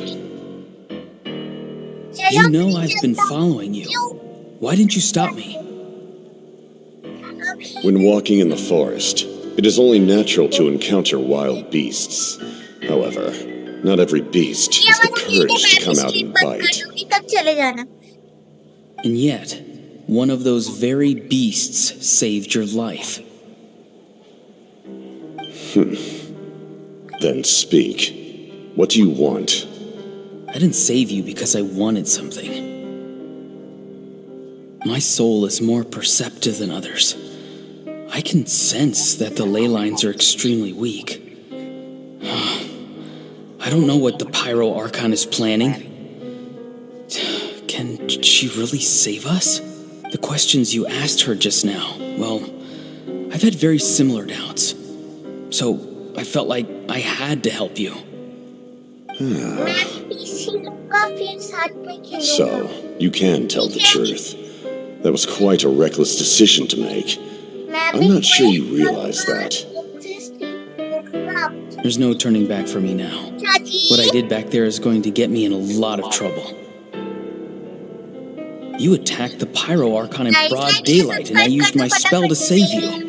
You know I've been following you. Why didn't you stop me? When walking in the forest, it is only natural to encounter wild beasts. However, not every beast has the courage to come out and bite. And yet, one of those very beasts saved your life. Then speak. What do you want? I didn't save you because I wanted something. My soul is more perceptive than others. I can sense that the ley lines are extremely weak. I don't know what the Pyro Archon is planning. Can she really save us? The questions you asked her just now, well, I've had very similar doubts. So I felt like I had to help you. So, you can tell the truth. That was quite a reckless decision to make. I'm not sure you realize that. There's no turning back for me now. What I did back there is going to get me in a lot of trouble. You attacked the Pyro Archon in broad daylight, and I used my spell to save you.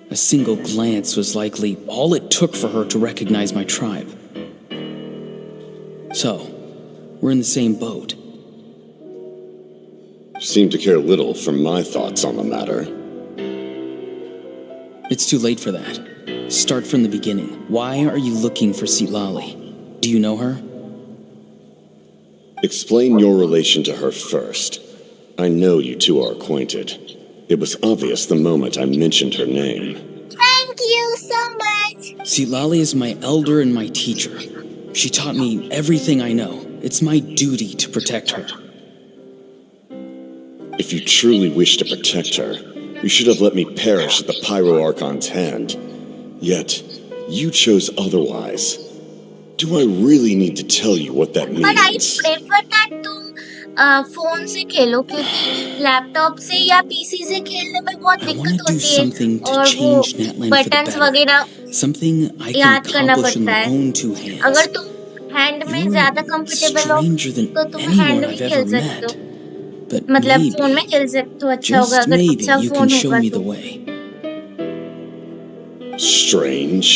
A single glance was likely all it took for her to recognize my tribe. So, we're in the same boat. Seem to care little for my thoughts on the matter. It's too late for that. Start from the beginning. Why are you looking for Sitlali? Do you know her? Explain your relation to her first. I know you two are acquainted. It was obvious the moment I mentioned her name. Thank you so much. Sitlali is my elder and my teacher. She taught me everything I know. It's my duty to protect her. If you truly wish to protect her, you should have let me perish at the Pyro Archon's hand. Yet, you chose otherwise. Do I really need to tell you what that means? But I prefer that तुम phone से खेलो क्योंकि laptop से या PC से खेलने में बहुत दिक्कत होती है और वो बटन्स वगैरह Something I can याद करना accomplish in पड़ता my है. own two hands. अगर तुम हैंड में ज्यादा कंफर्टेबल हो तो तुम हैंड में खेल सकते हो. But मतलब maybe, फोन में खेल सकते हो अच्छा just होगा अगर maybe, अच्छा you फोन can show होगा me तो. the way. Strange.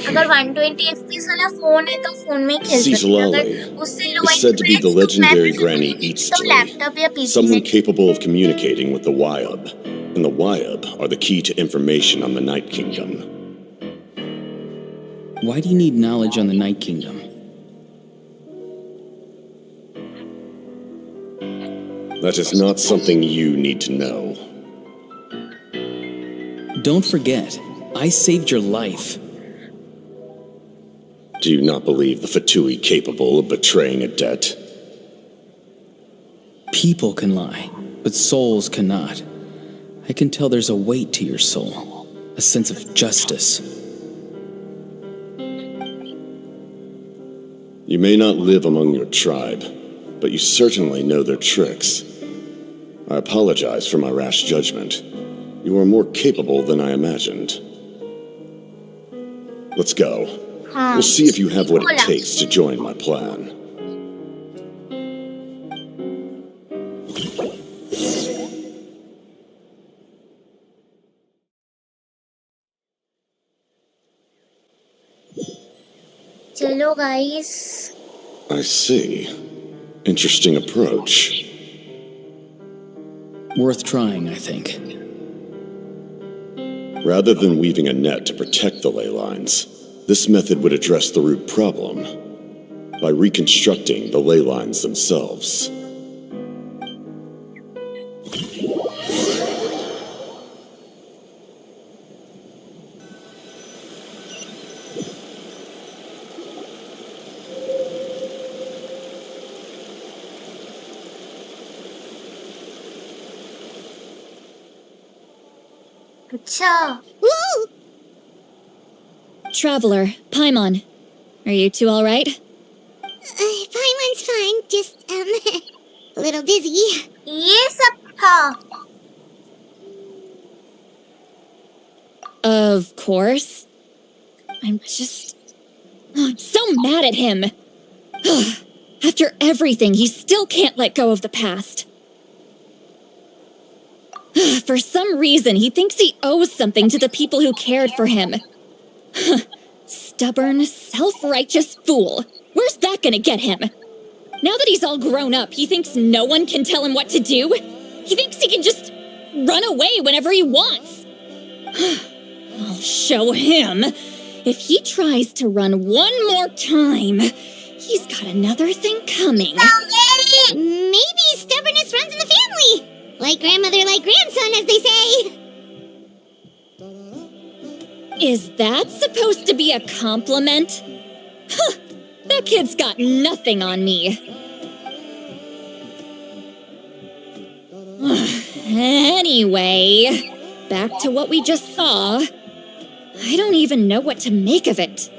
अगर 120 FPS वाला फोन है तो फोन में खेल सकते हो. अगर उससे लो is said to be the legendary Granny laptop या PC someone capable of communicating with the Wyab, and the Wyab are the key to information on the Night Kingdom. Why do you need knowledge on the Night Kingdom? That is not something you need to know. Don't forget, I saved your life. Do you not believe the Fatui capable of betraying a debt? People can lie, but souls cannot. I can tell there's a weight to your soul, a sense of justice. You may not live among your tribe, but you certainly know their tricks. I apologize for my rash judgment. You are more capable than I imagined. Let's go. We'll see if you have what it takes to join my plan. चलो guys. I see. Interesting approach. Worth trying, I think. Rather than weaving a net to protect the ley lines, this method would address the root problem by reconstructing the ley lines themselves. अच्छा. Traveler, Paimon. Are you two all right? Paimon's fine, just, a little dizzy. ये सब था. Of course. I'm so mad at him. After everything, he still can't let go of the past. For some reason, he thinks he owes something to the people who cared for him. Stubborn, self-righteous fool. Where's that gonna get him? Now that he's all grown up, he thinks no one can tell him what to do? He thinks he can just run away whenever he wants. I'll show him. If he tries to run one more time, he's got another thing coming. Maybe stubbornness runs in the family. Like grandmother, like grandson, as they say. Is that supposed to be a compliment? Huh, that kid's got nothing on me. Anyway, back to what we just saw. I don't even know what to make of it.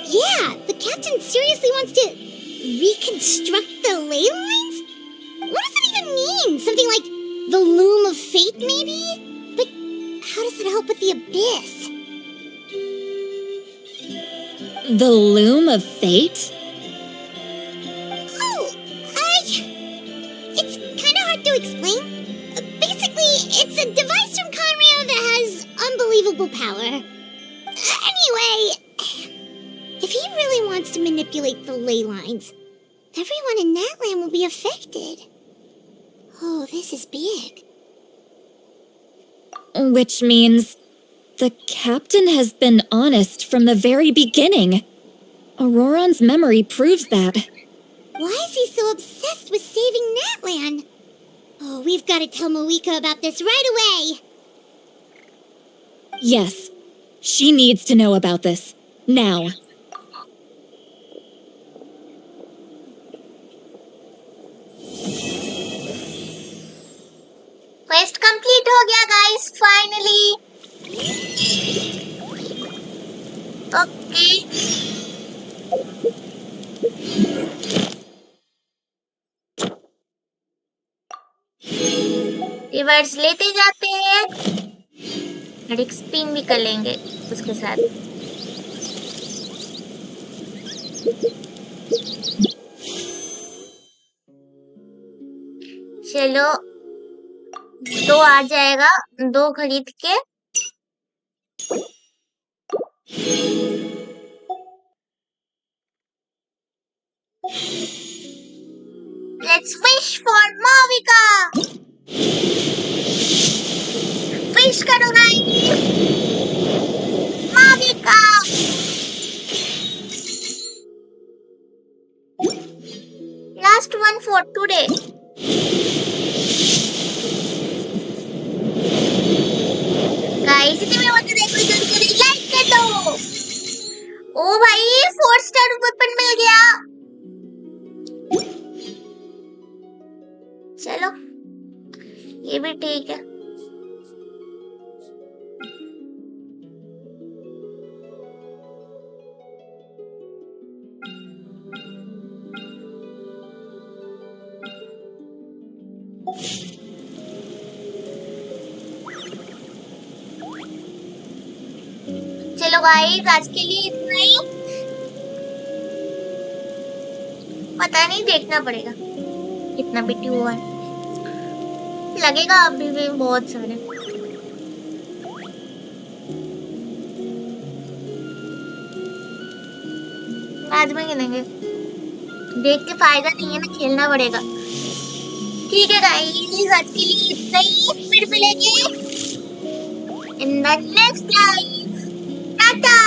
Yeah, the captain seriously wants to reconstruct the ley lines? What does that even mean? Something like the loom of fate, maybe? But how does that help with the abyss? The loom of fate? Oh, it's kind of hard to explain. Basically, it's a device from Conrio that has unbelievable power. Anyway, if he really wants to manipulate the ley lines, Everyone in that land will be affected. Oh, this is big. Which means the captain has been honest from the very beginning. Auroran's memory proves that. Why is he so obsessed with saving Natlan? Oh, we've got to tell Moeka about this right away. Yes, she needs to know about this. Now. Quest complete हो गया guys finally. Okay reverse लेते जाते हैं और एक spin भी कर लेंगे उसके साथ। चलो 2 आ जाएगा, 2 खरीद के। Let's wish for Moeka. Wish करो guys, Moeka. Last one for today. Guys इतने में मत देखो, जल्दी लाइक कर दो। ओ भाई 4 स्टार वेपन मिल गया। चलो ये भी ठीक है। चलो गाइस आज के लिए इतना ही। पता नहीं, देखना पड़ेगा कितना बिटी हुआ है, लगेगा अभी भी बहुत सारे। बाद में खेलेंगे, देख के फायदा नहीं है ना, खेलना पड़ेगा। ठीक है गाइस आज के लिए इतना ही, फिर मिलेंगे in the next live. Tata.